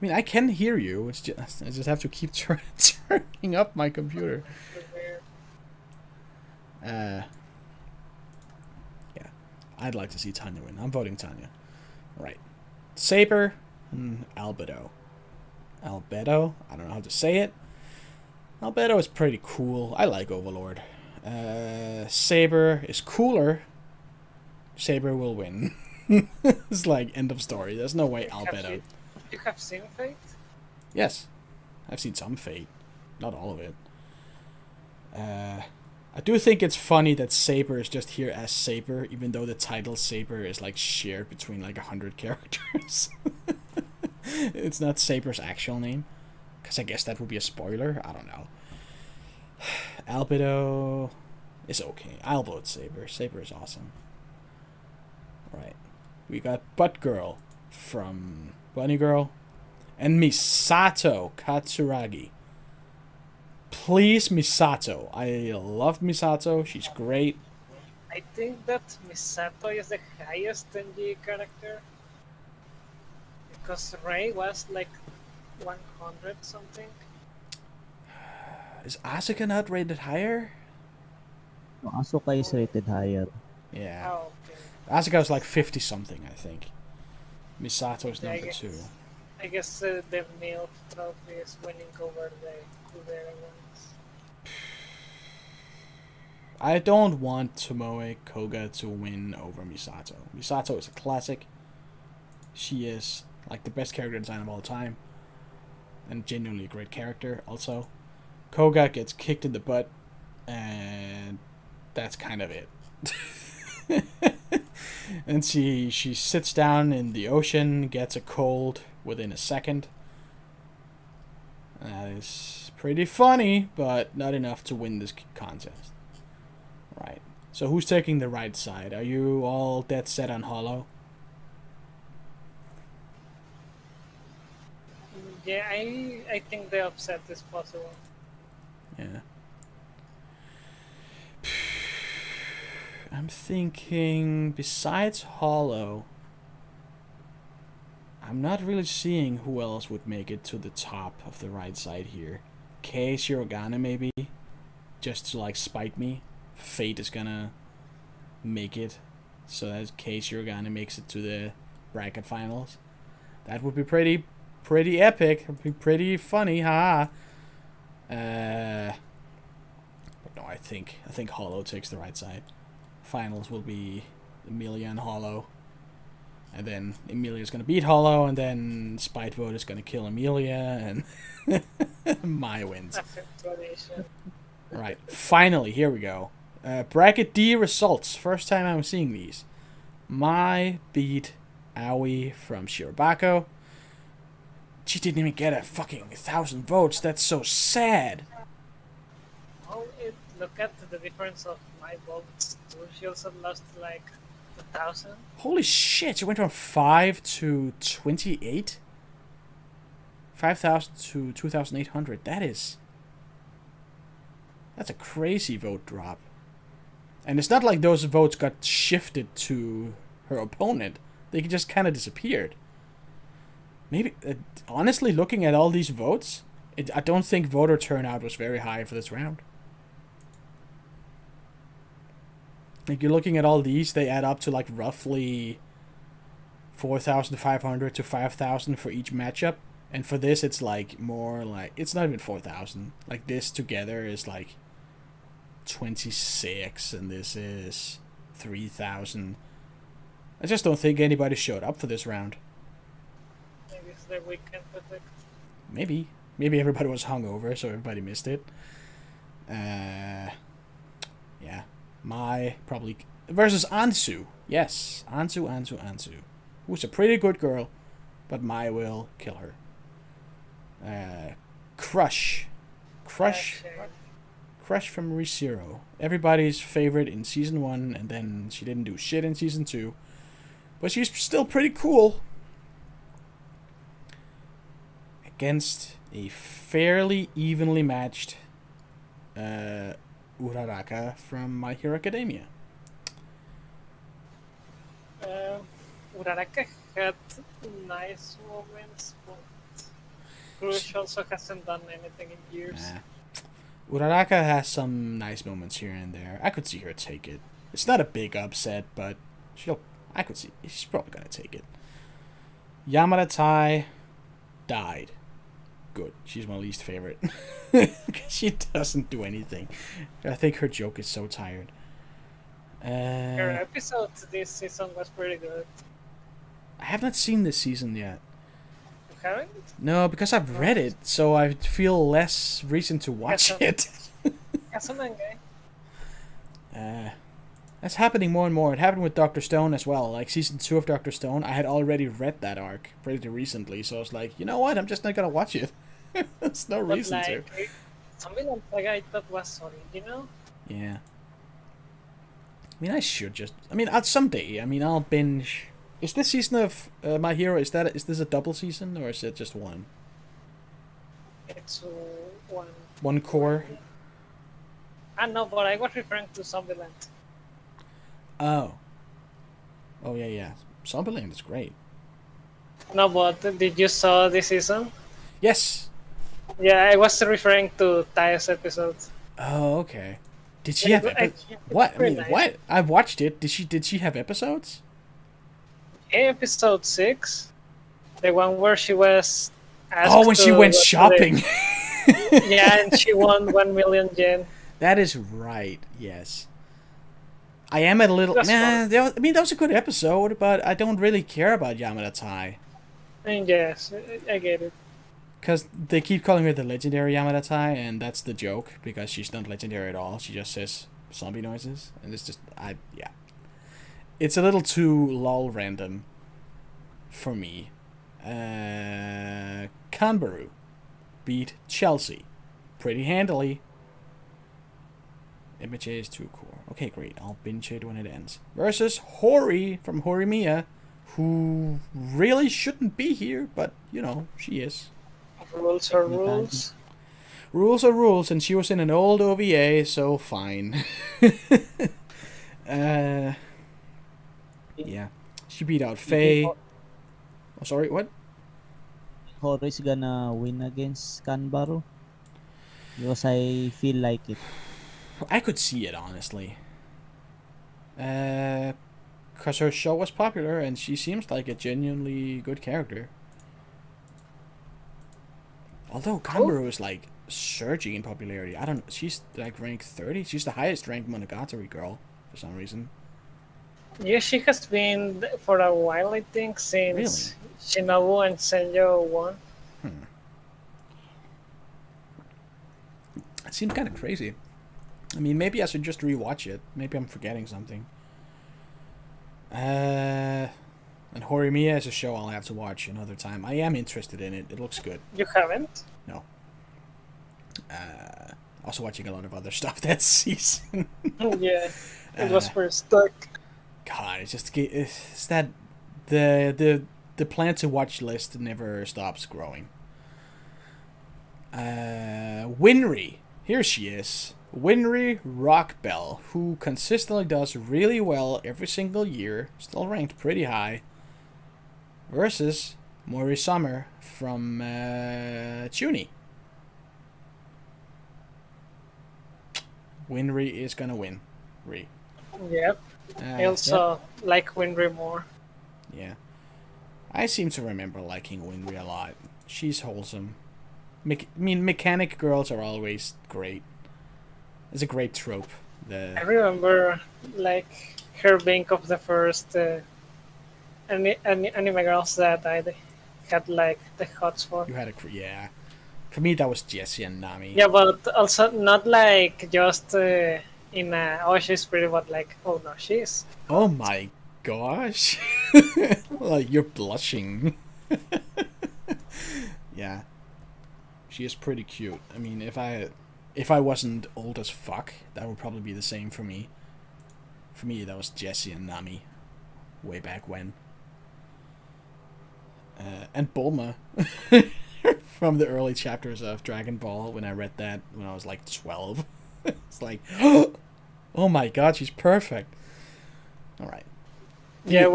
mean, I can hear you. It's just I just have to keep turning up my computer. Yeah. I'd like to see Tanya win. I'm voting Tanya. Right. Saber and Albedo. Albedo? I don't know how to say it. Albedo is pretty cool. I like Overlord. Saber is cooler. Saber will win. It's like, end of story. There's no way Albedo... You have seen Fate? Yes. I've seen some Fate. Not all of it. I do think it's funny that Saber is just here as Saber, even though the title Saber is like shared between like 100 characters. It's not Saber's actual name, because I guess that would be a spoiler. I don't know. Albedo is okay. I'll vote Saber. Saber is awesome. Right. We got Butt Girl from Bunny Girl and Misato Katsuragi. Please, Misato. I love Misato. She's great. I think that Misato is the highest NG character. Because Rei was like 100 something. Is Asuka not rated higher? No, Asuka is rated higher. Yeah. Oh, okay. Asuka was like 50 something, I think. Misato is Yeah, number 2. I guess the MILF trophy is winning over the Kudera ones. I don't want Tomoe Koga to win over Misato. Misato is a classic. She is like the best character design of all time. And genuinely a great character also. Koga gets kicked in the butt, and that's kind of it. And she sits down in the ocean, gets a cold within a second. That is pretty funny, but not enough to win this contest. Right. So who's taking the right side? Are you all dead set on Hollow? Yeah, I think the upset is possible. Yeah. I'm thinking, besides Hollow, I'm not really seeing who else would make it to the top of the right side here. Kei Shirogane maybe, just to like spite me. Fate is gonna make it, so that Kei Shirogane makes it to the bracket finals. That would be pretty epic. It would be pretty funny, haha. But no, I think Hollow takes the right side. Finals will be Emilia and Hollow. And then Emilia's gonna beat Hollow, and then Spite Vote is gonna kill Emilia, and Mai wins. Alright, finally, here we go. Bracket D results. First time I'm seeing these. Mai beat Aoi from Shirobako. She didn't even get a fucking 1,000 votes. That's so sad. Oh, look at the difference of my votes too. She also lost like 1,000. Holy shit, she went from 5 to 28? 5,000 to 2,800. That's a crazy vote drop. And it's not like those votes got shifted to her opponent. They just kind of disappeared. Maybe, honestly, looking at all these votes, I don't think voter turnout was very high for this round. Like, you're looking at all these, they add up to like roughly 4,500 to 5,000 for each matchup. And for this, it's like more like, it's not even 4,000. Like, this together is like 26, and this is 3,000. I just don't think anybody showed up for this round. Maybe it's their weekend predict. Maybe everybody was hungover, so everybody missed it. Yeah. Mai probably versus Ansu. Yes, Ansu. Who's a pretty good girl, but Mai will kill her. Crush from ReZero. Everybody's favorite in season 1, and then she didn't do shit in season 2. But she's still pretty cool. Against a fairly evenly matched Uraraka from My Hero Academia. Uraraka had nice moments, but Crush also hasn't done anything in years. Uraraka has some nice moments here and there. I could see her take it. It's not a big upset, but I could see she's probably gonna take it. Yamada Tai died. Good. She's my least favorite. She doesn't do anything. I think her joke is so tired. Her episode this season was pretty good. I have not seen this season yet. You haven't? No, because I've read it, so I feel less reason to watch it. That's happening more and more. It happened with Dr. Stone as well. Like, season 2 of Dr. Stone, I had already read that arc pretty recently, so I was like, you know what, I'm just not gonna watch it. There's no reason to. Something like I thought was original. Yeah. I mean, I should just... I mean, someday, I'll binge... Is this season of My Hero, is this a double season, or is it just one? It's one. One core? No, but I was referring to Zombieland. Oh. Oh, yeah. Zombieland is great. No, but did you saw this season? Yes. Yeah, I was referring to Taya's episodes. Oh, okay. Did she have what? I mean, nice. What? I've watched it. Did she have episodes? Episode 6, the one where she was asked when she went shopping. Yeah, and she won 1 million yen. That is right. Yes. I am at a little. That was a good episode, but I don't really care about Yamada Tai. Yes, I get it. Because they keep calling her the legendary Yamada Tai, and that's the joke, because she's not legendary at all. She just says zombie noises, and it's just, yeah. It's a little too lol random for me. Kanbaru beat Chelsea pretty handily. MHA is too core. Okay, great. I'll binge it when it ends. Versus Hori from Horimiya, who really shouldn't be here, but, she is. Rules are rules. Rules are rules, and she was in an old OVA, so fine. Yeah. She beat out Faye. Oh, sorry, what? Hori's gonna win against Kanbaru? Because I feel like it. I could see it, honestly. because her show was popular, and she seems like a genuinely good character. Although Kanbaru is like surging in popularity. I don't know. She's like ranked 30. She's the highest ranked Monogatari girl for some reason. Yeah, she has been for a while, I think, since Shinobu and Senjo won. It seems kind of crazy. I mean, maybe I should just rewatch it. Maybe I'm forgetting something. And Horimiya is a show I'll have to watch another time. I am interested in it. It looks good. You haven't? No. Also watching a lot of other stuff that season. Yeah, it was pretty stuck. God, it's that the plan to watch list never stops growing. Winry, here she is. Winry Rockbell, who consistently does really well every single year, still ranked pretty high, versus Mori Summer from Chuni. Winry is gonna win. Yep. I also like Winry more. Yeah. I seem to remember liking Winry a lot. She's wholesome. Mechanic girls are always great. It's a great trope. I remember, like, her being of the first anime girls that I had, like, the hots for. You had yeah. For me, that was Jessie and Nami. Yeah, but also not, like, just in a, oh, she's pretty, but, like, oh, no, she's... Oh, my gosh. Like, you're blushing. Yeah. She is pretty cute. I mean, if I wasn't old as fuck, that would probably be the same for me. For me, that was Jessie and Nami. Way back when. And Bulma. From the early chapters of Dragon Ball, when I read that when I was like 12. It's like, oh my god, she's perfect. Alright. Yeah,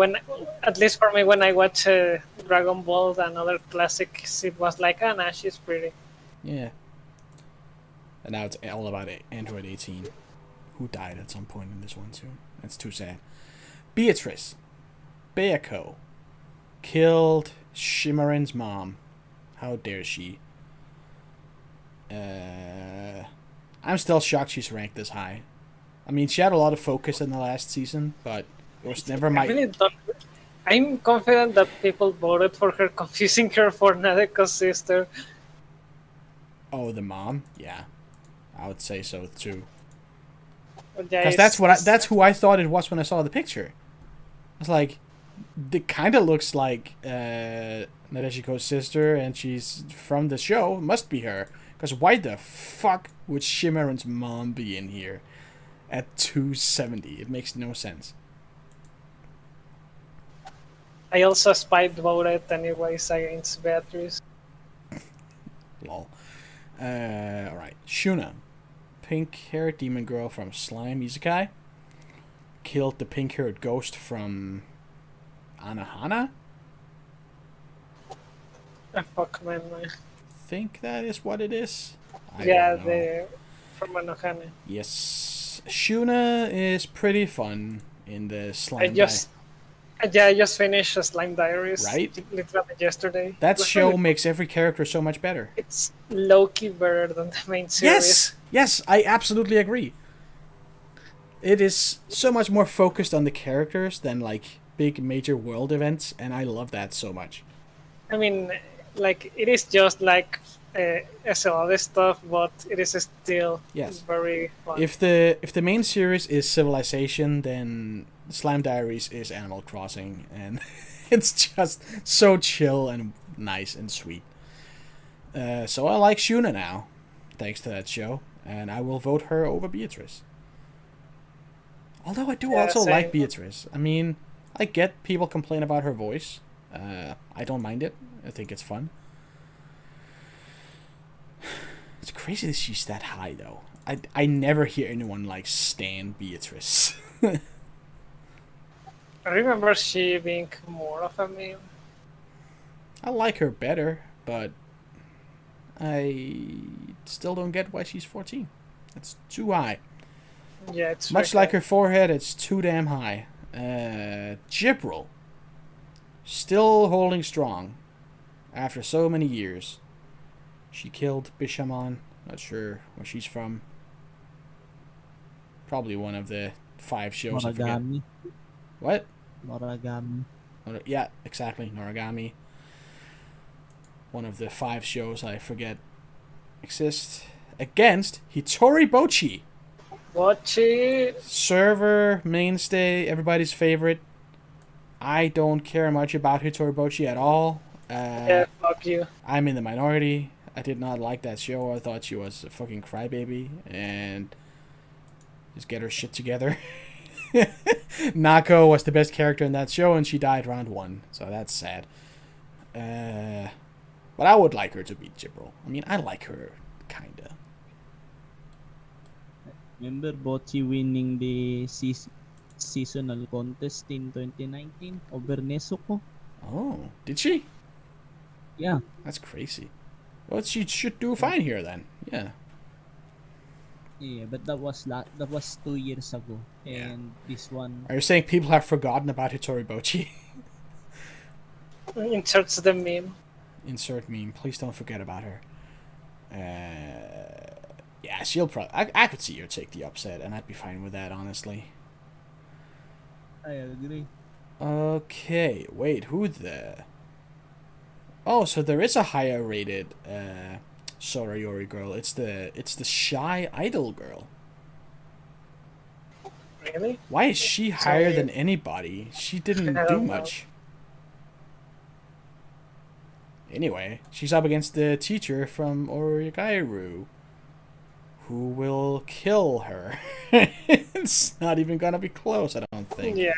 at least for me, when I watch Dragon Ball and other classics, it was like, oh, nah, she's pretty. Yeah. And now it's all about Android 18, who died at some point in this one too. That's too sad. Beatrice, Bayako, killed Shimmeren's mom. How dare she? I'm still shocked she's ranked this high. I mean, she had a lot of focus in the last season, but it was never my... I'm confident that people voted for her, confusing her for Nadeko's sister. Oh, the mom? Yeah. I would say so, too. Because that's who I thought it was when I saw the picture. I was like, it kind of looks like Nadeshiko's sister, and she's from the show. It must be her. Because why the fuck would Shimmeren's mom be in here at 270? It makes no sense. I also spied voted anyways against Beatrice. Lol. Alright. Shuna. Pink-haired demon girl from Slime Isekai. Killed the pink-haired ghost from Anohana? Fuck, man. I think that is what it is. From Anohana. Yes. Shuna is pretty fun in the Slime I just finished Slime Diaries. Right? Literally yesterday. That show makes every character so much better. It's low-key better than the main series. Yes, I absolutely agree. It is so much more focused on the characters than, like, big major world events, and I love that so much. I mean, like, it is just like SLD stuff, but it is still very fun. If the main series is Civilization, then Slime Diaries is Animal Crossing, and it's just so chill and nice and sweet. So I like Shuna now, thanks to that show, and I will vote her over Beatrice. Although I do also like Beatrice. I mean, I get people complain about her voice. I don't mind it. I think it's fun. It's crazy that she's that high, though. I never hear anyone, like, stan Beatrice. I remember she being more of a meme. I like her better, but I still don't get why she's 14. It's too high. Yeah, it's much like her forehead. It's too damn high. Jibril. Still holding strong. After so many years. She killed Bishamon. Not sure where she's from. Probably one of the 5 shows. Noragami. What? Noragami. Yeah, exactly. Noragami. One of the 5 shows I forget exist. Against Hitori Bochi. Bochi. Server, mainstay, everybody's favorite. I don't care much about Hitori Bochi at all. Yeah, fuck you. I'm in the minority. I did not like that show. I thought she was a fucking crybaby. And just get her shit together. Nako was the best character in that show, and she died round 1. So that's sad. But I would like her to beat Jibril. I mean, I like her, kinda. Remember Bochi winning the seasonal contest in 2019 over Nezuko? Oh, did she? Yeah. That's crazy. Well, she should do fine here then. Yeah. Yeah, but that was 2 years ago, and this one. Are you saying people have forgotten about Hitori Bochi? Inserts the meme. Insert meme. Please don't forget about her. Yeah, she'll probably. I could see her take the upset, and I'd be fine with that, honestly. I agree. Okay, wait, who the? Oh, so there is a higher rated Sorayori girl. It's the shy idol girl. Really? Why is she higher than anybody? She didn't do much. Anyway, she's up against the teacher from Origairu, who will kill her. It's not even gonna be close, I don't think. Yeah.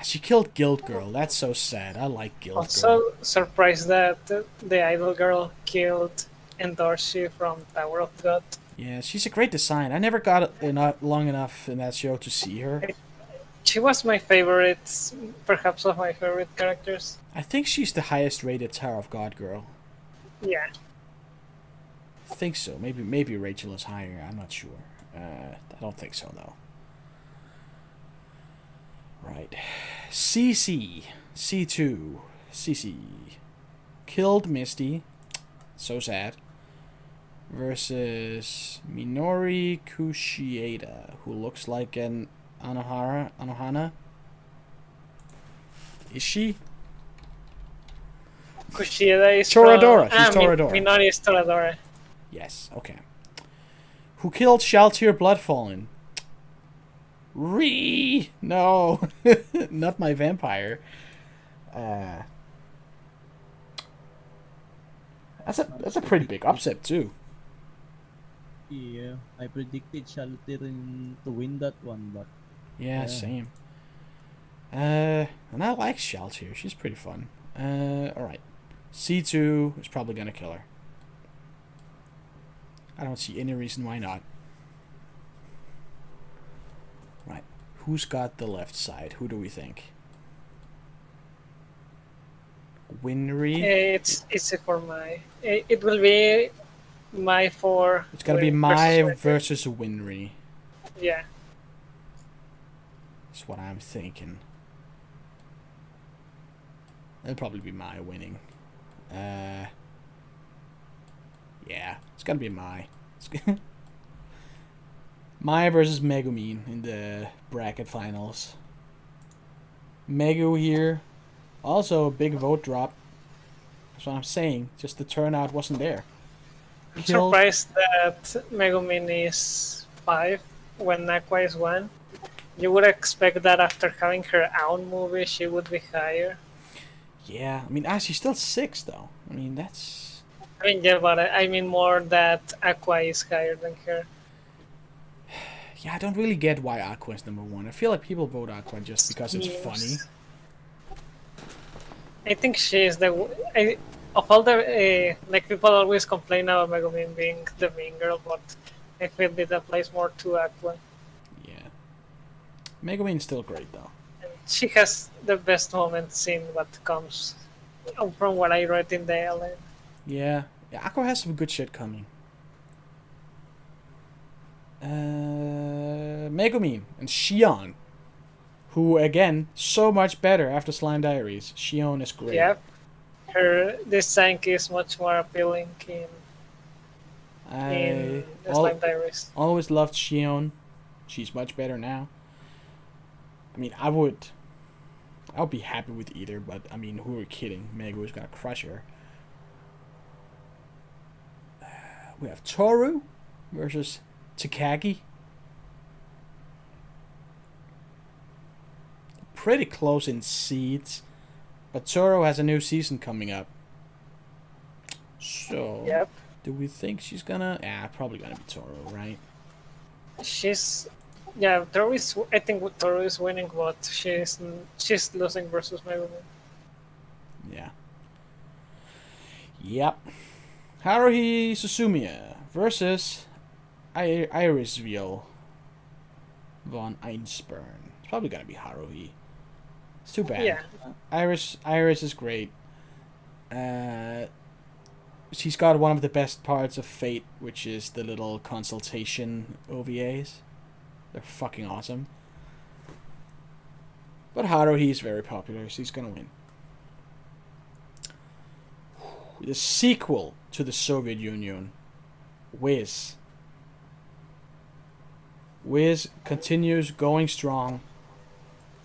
She killed Guild Girl. That's so sad. I like Guild Girl. Also surprised that the idol girl killed Endorshi from Tower of God. Yeah, she's a great design. I never got long enough in that show to see her. She was my favorite, perhaps of my favorite characters. I think she's the highest rated Tower of God girl. Yeah. I think so. Maybe Rachel is higher. I'm not sure. I don't think so, though. Right. C2. CC. Killed Misty. So sad. Versus Minori Kushieda, who looks like an Anohana. Is she? Kushieda is Toradora. From, She's Toradora. Minori is Toradora. Yes, okay. Who killed Shaltir Bloodfallen? No. Not my vampire. That's a pretty big upset too. Yeah, I predicted Shaltirin to win that one, but yeah, same. And I like Shaltir. She's pretty fun. Alright. C2 is probably gonna kill her. I don't see any reason why not. Right. Who's got the left side? Who do we think? Winry? It's for my. It will be my for. It's gonna be Mai versus Winry. Yeah. That's what I'm thinking. It'll probably be Mai winning. Yeah, it's gonna be Mai. Mai versus Megumin in the bracket finals. Megu here. Also a big vote drop. That's what I'm saying. Just the turnout wasn't there. I'm surprised that Megumin is 5 when Aqua is 1. You would expect that after having her own movie, she would be higher. Yeah, I mean, she's still 6 though. I mean, that's. I mean, yeah, but I mean more that Aqua is higher than her. Yeah, I don't really get why Aqua is number 1. I feel like people vote Aqua just because it's funny. I think she is of all the like people always complain about Megumin being the mean girl, but I feel it applies more to Aqua. Yeah, Megumin's still great though. And she has the best moments in what comes from what I read in the LN. Yeah, Aqua has some good shit coming. Megumin and Shion, who again so much better after Slime Diaries. Shion is great. Yep. This tank is much more appealing in the Slime Diaries. Always loved Shion. She's much better now. I mean, I'll be happy with either, but I mean, who are kidding? Megu is gonna crush her. We have Toru versus Takagi. Pretty close in seeds, but Toru has a new season coming up. So, yep. Do we think she's gonna? Probably gonna be Toru, right? Toru is. I think Toru is winning, but she's losing versus Megumin. Yeah. Yep. Haruhi Suzumiya versus Irisville von Einsburn. It's probably gonna be Haruhi. It's too bad. Yeah. Iris is great. She's got one of the best parts of Fate, which is the little consultation OVAs. They're fucking awesome. But Haruhi is very popular, so he's gonna win. The sequel to the Soviet Union, Wiz. Wiz continues going strong.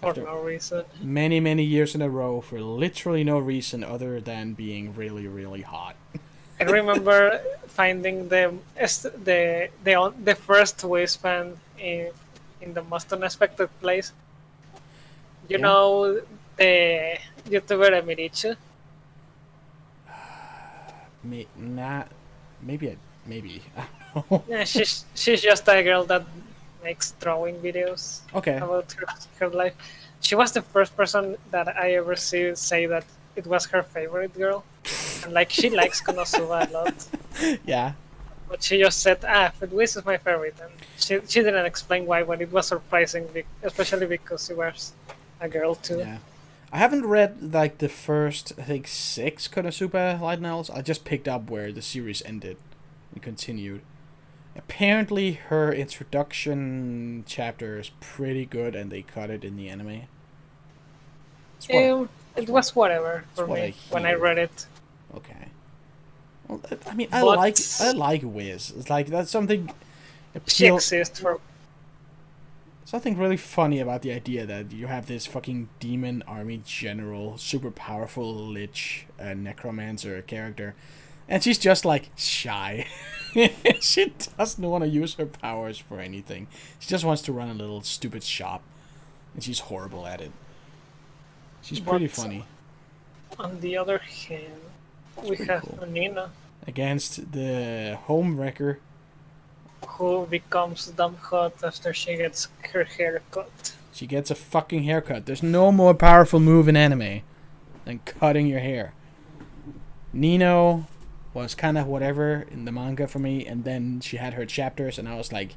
For no reason. Many years in a row for literally no reason other than being really, really hot. I remember finding the first waistband in the most unexpected place. You know the YouTuber Emirichu? Maybe. I don't know. Yeah, she's just a girl that makes drawing videos. Okay. About her life. She was the first person that I ever see say that it was her favorite girl. And like she likes Konosuba a lot. Yeah. But she just said, Wiz is my favorite. And she didn't explain why, but it was surprising, especially because she was a girl too. Yeah. I haven't read like the first, I think, 6 Konosuba light novels. I just picked up where the series ended and continued. Apparently her introduction chapter is pretty good and they cut it in the anime. It was whatever for me when I read it. Okay. Well, I mean, I like Wiz. It's like that's something. She exists for. Something really funny about the idea that you have this fucking demon army general, super powerful lich, necromancer character, and she's just like shy. She doesn't want to use her powers for anything. She just wants to run a little stupid shop, and she's horrible at it. She's pretty funny. On the other hand, we have cool. Nina. Against the home wrecker. Who becomes dumb hot after she gets her hair cut. She gets a fucking haircut. There's no more powerful move in anime than cutting your hair. Nino was kind of whatever in the manga for me, and then she had her chapters, and I was like,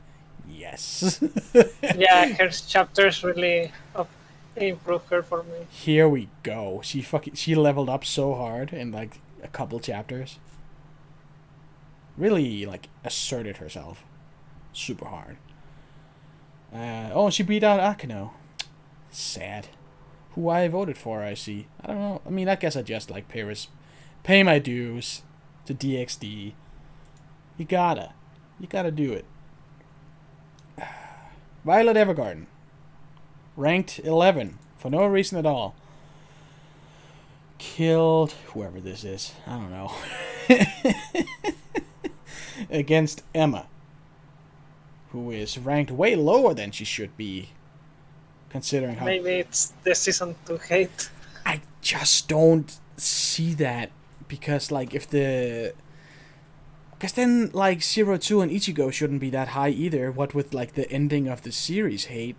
yes. Yeah, her chapters really improved her for me. Here we go. She leveled up so hard in like a couple chapters. Really like asserted herself super hard. She beat out Akino. Sad. Who I voted for, I see. I don't know. I mean, I guess I just like pay my dues to DXD. You gotta do it. Violet Evergarden. Ranked 11 for no reason at all. Killed whoever this is. I don't know. Against Emma, who is ranked way lower than she should be, considering how... Maybe it's the season 2 hate. I just don't see that, because like if the... Because then like 02 and Ichigo shouldn't be that high either, what with like the ending of the series hate.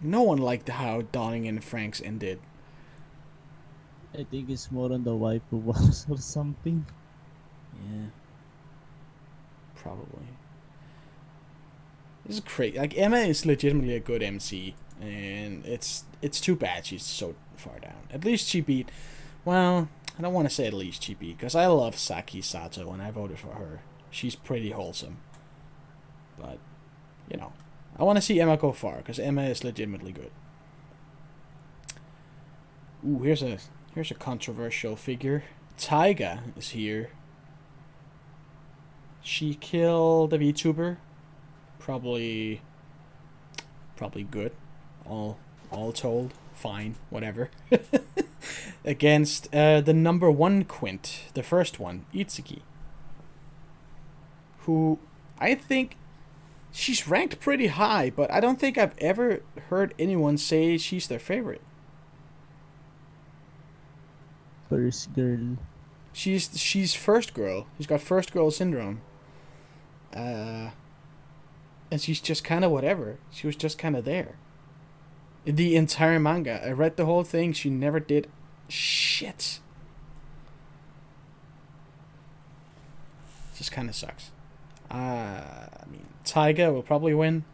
No one liked how Dawning and Frank's ended. I think it's more on the waifu walls or something. Yeah. Probably. This is crazy. Like Emma is legitimately a good MC, and it's too bad she's so far down. At least she beat. Well, I don't want to say at least she beat, because I love Saki Sato and I voted for her. She's pretty wholesome. But, you know, I want to see Emma go far, because Emma is legitimately good. Ooh, here's a controversial figure. Taiga is here. She killed a VTuber. Probably good. All told. Fine. Whatever. Against the number 1 Quint. The first one. Itsuki. Who I think she's ranked pretty high, but I don't think I've ever heard anyone say she's their favorite. First girl. She's first girl. She's got first girl syndrome. And she's just kind of whatever. She was just kind of there. The entire manga. I read the whole thing. She never did shit. Just kind of sucks. I mean, Taiga will probably win.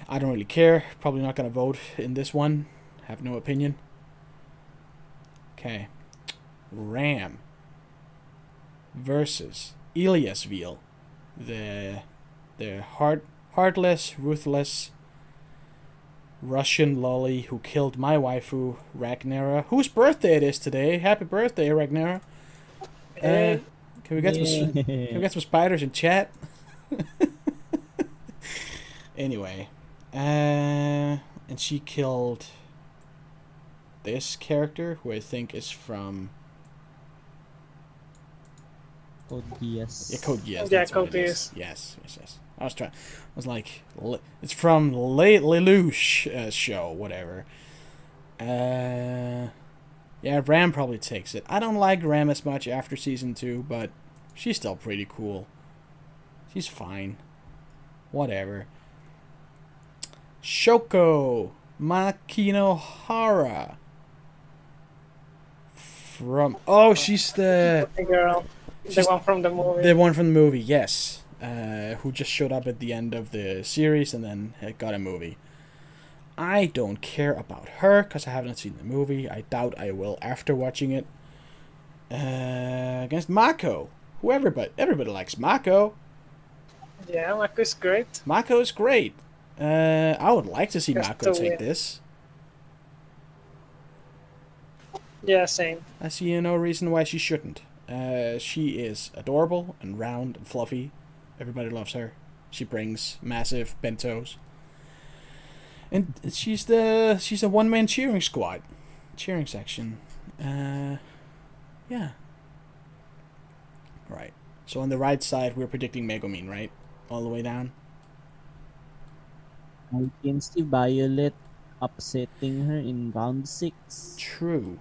I don't really care. Probably not going to vote in this one. Have no opinion. Okay. Ram versus Eliasville, the heartless, ruthless Russian lolly who killed my waifu Ragnara, whose birthday it is today. Happy birthday, Ragnara! Can we get some spiders in chat? Anyway, and she killed this character who I think is from Code Geass. Yeah, Code Geass. Yeah, Code Geass. Yes. I was like, it's from Lelouch show, whatever. Yeah, Ram probably takes it. I don't like Ram as much after season 2, but she's still pretty cool. She's fine. Whatever. Shoko Makinohara. She's the girl. The one from the movie. The one from the movie, yes. Who just showed up at the end of the series and then got a movie. I don't care about her because I haven't seen the movie. I doubt I will after watching it. Against Mako. Everybody likes Mako. Yeah, Mako is great. Mako is great. I would like to see Mako take this. Yeah, same. I see no reason why she shouldn't. She is adorable and round and fluffy. Everybody loves her. She brings massive bentos. And she's a one-man cheering squad. Cheering section. Yeah. Right. So on the right side, we're predicting Megumin, right? All the way down? I can see Violet upsetting her in round 6. True.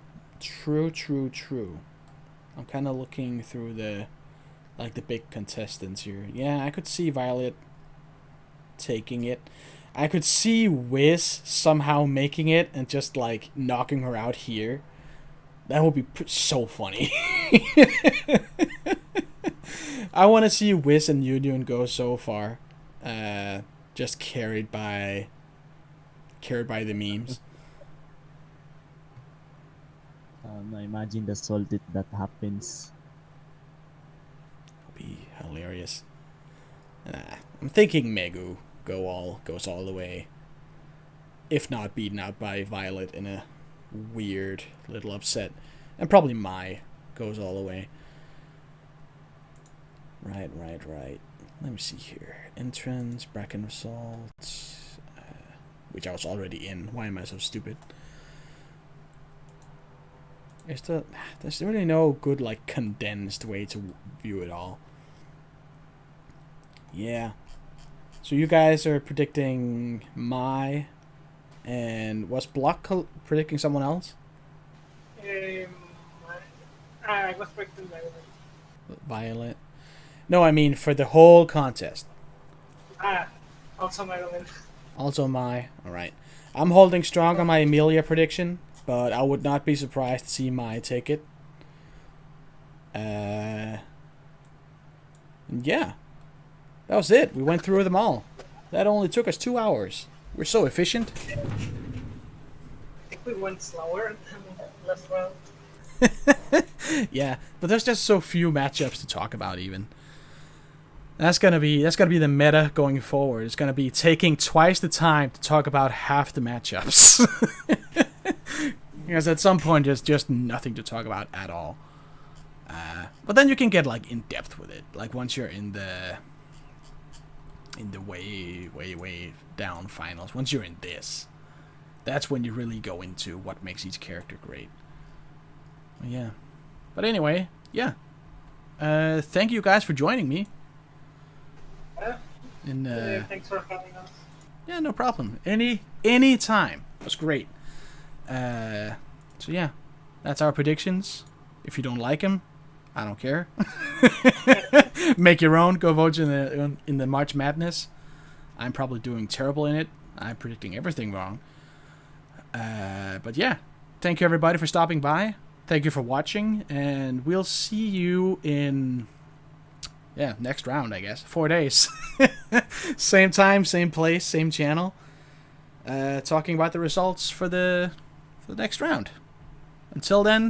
I'm kind of looking through the big contestants here. Yeah, I could see Violet taking it. I could see Wiz somehow making it and just knocking her out here. That would be so funny. I want to see Wiz and Yunyun go so far. Just carried by the memes. Imagine the salt that happens. Be hilarious. I'm thinking Megu goes all the way. If not beaten out by Violet in a weird little upset. And probably Mai goes all the way. Right. Let me see here. Entrance, bracket results. Which I was already in. Why am I so stupid? There's really no good condensed way to view it all. Yeah. So you guys are predicting Mai, and was Block predicting someone else? I was predicting Violet. No, I mean for the whole contest. Also Madeline. Also Mai. All right. I'm holding strong on my Emilia prediction, but I would not be surprised to see Mai take it. Yeah. That was it. We went through them all. That only took us 2 hours. We're so efficient. I think we went slower than last round. Yeah, but there's just so few matchups to talk about even. That's gonna be the meta going forward. It's gonna be taking twice the time to talk about half the matchups. Because at some point there's just nothing to talk about at all. But then you can get like in depth with it. Like once you're in the way down finals. Once you're in this, that's when you really go into what makes each character great. Yeah. But anyway, yeah. Thank you guys for joining me. Yeah. Thanks for having us. Yeah, no problem. Any time. It was great. So yeah, that's our predictions. If you don't like them, I don't care. Make your own. Go vote in the March Madness. I'm probably doing terrible in it. I'm predicting everything wrong. But yeah, thank you everybody for stopping by. Thank you for watching, and we'll see you in next round, I guess. 4 days. Same time, same place, same channel. Talking about the results for the next round. Until then,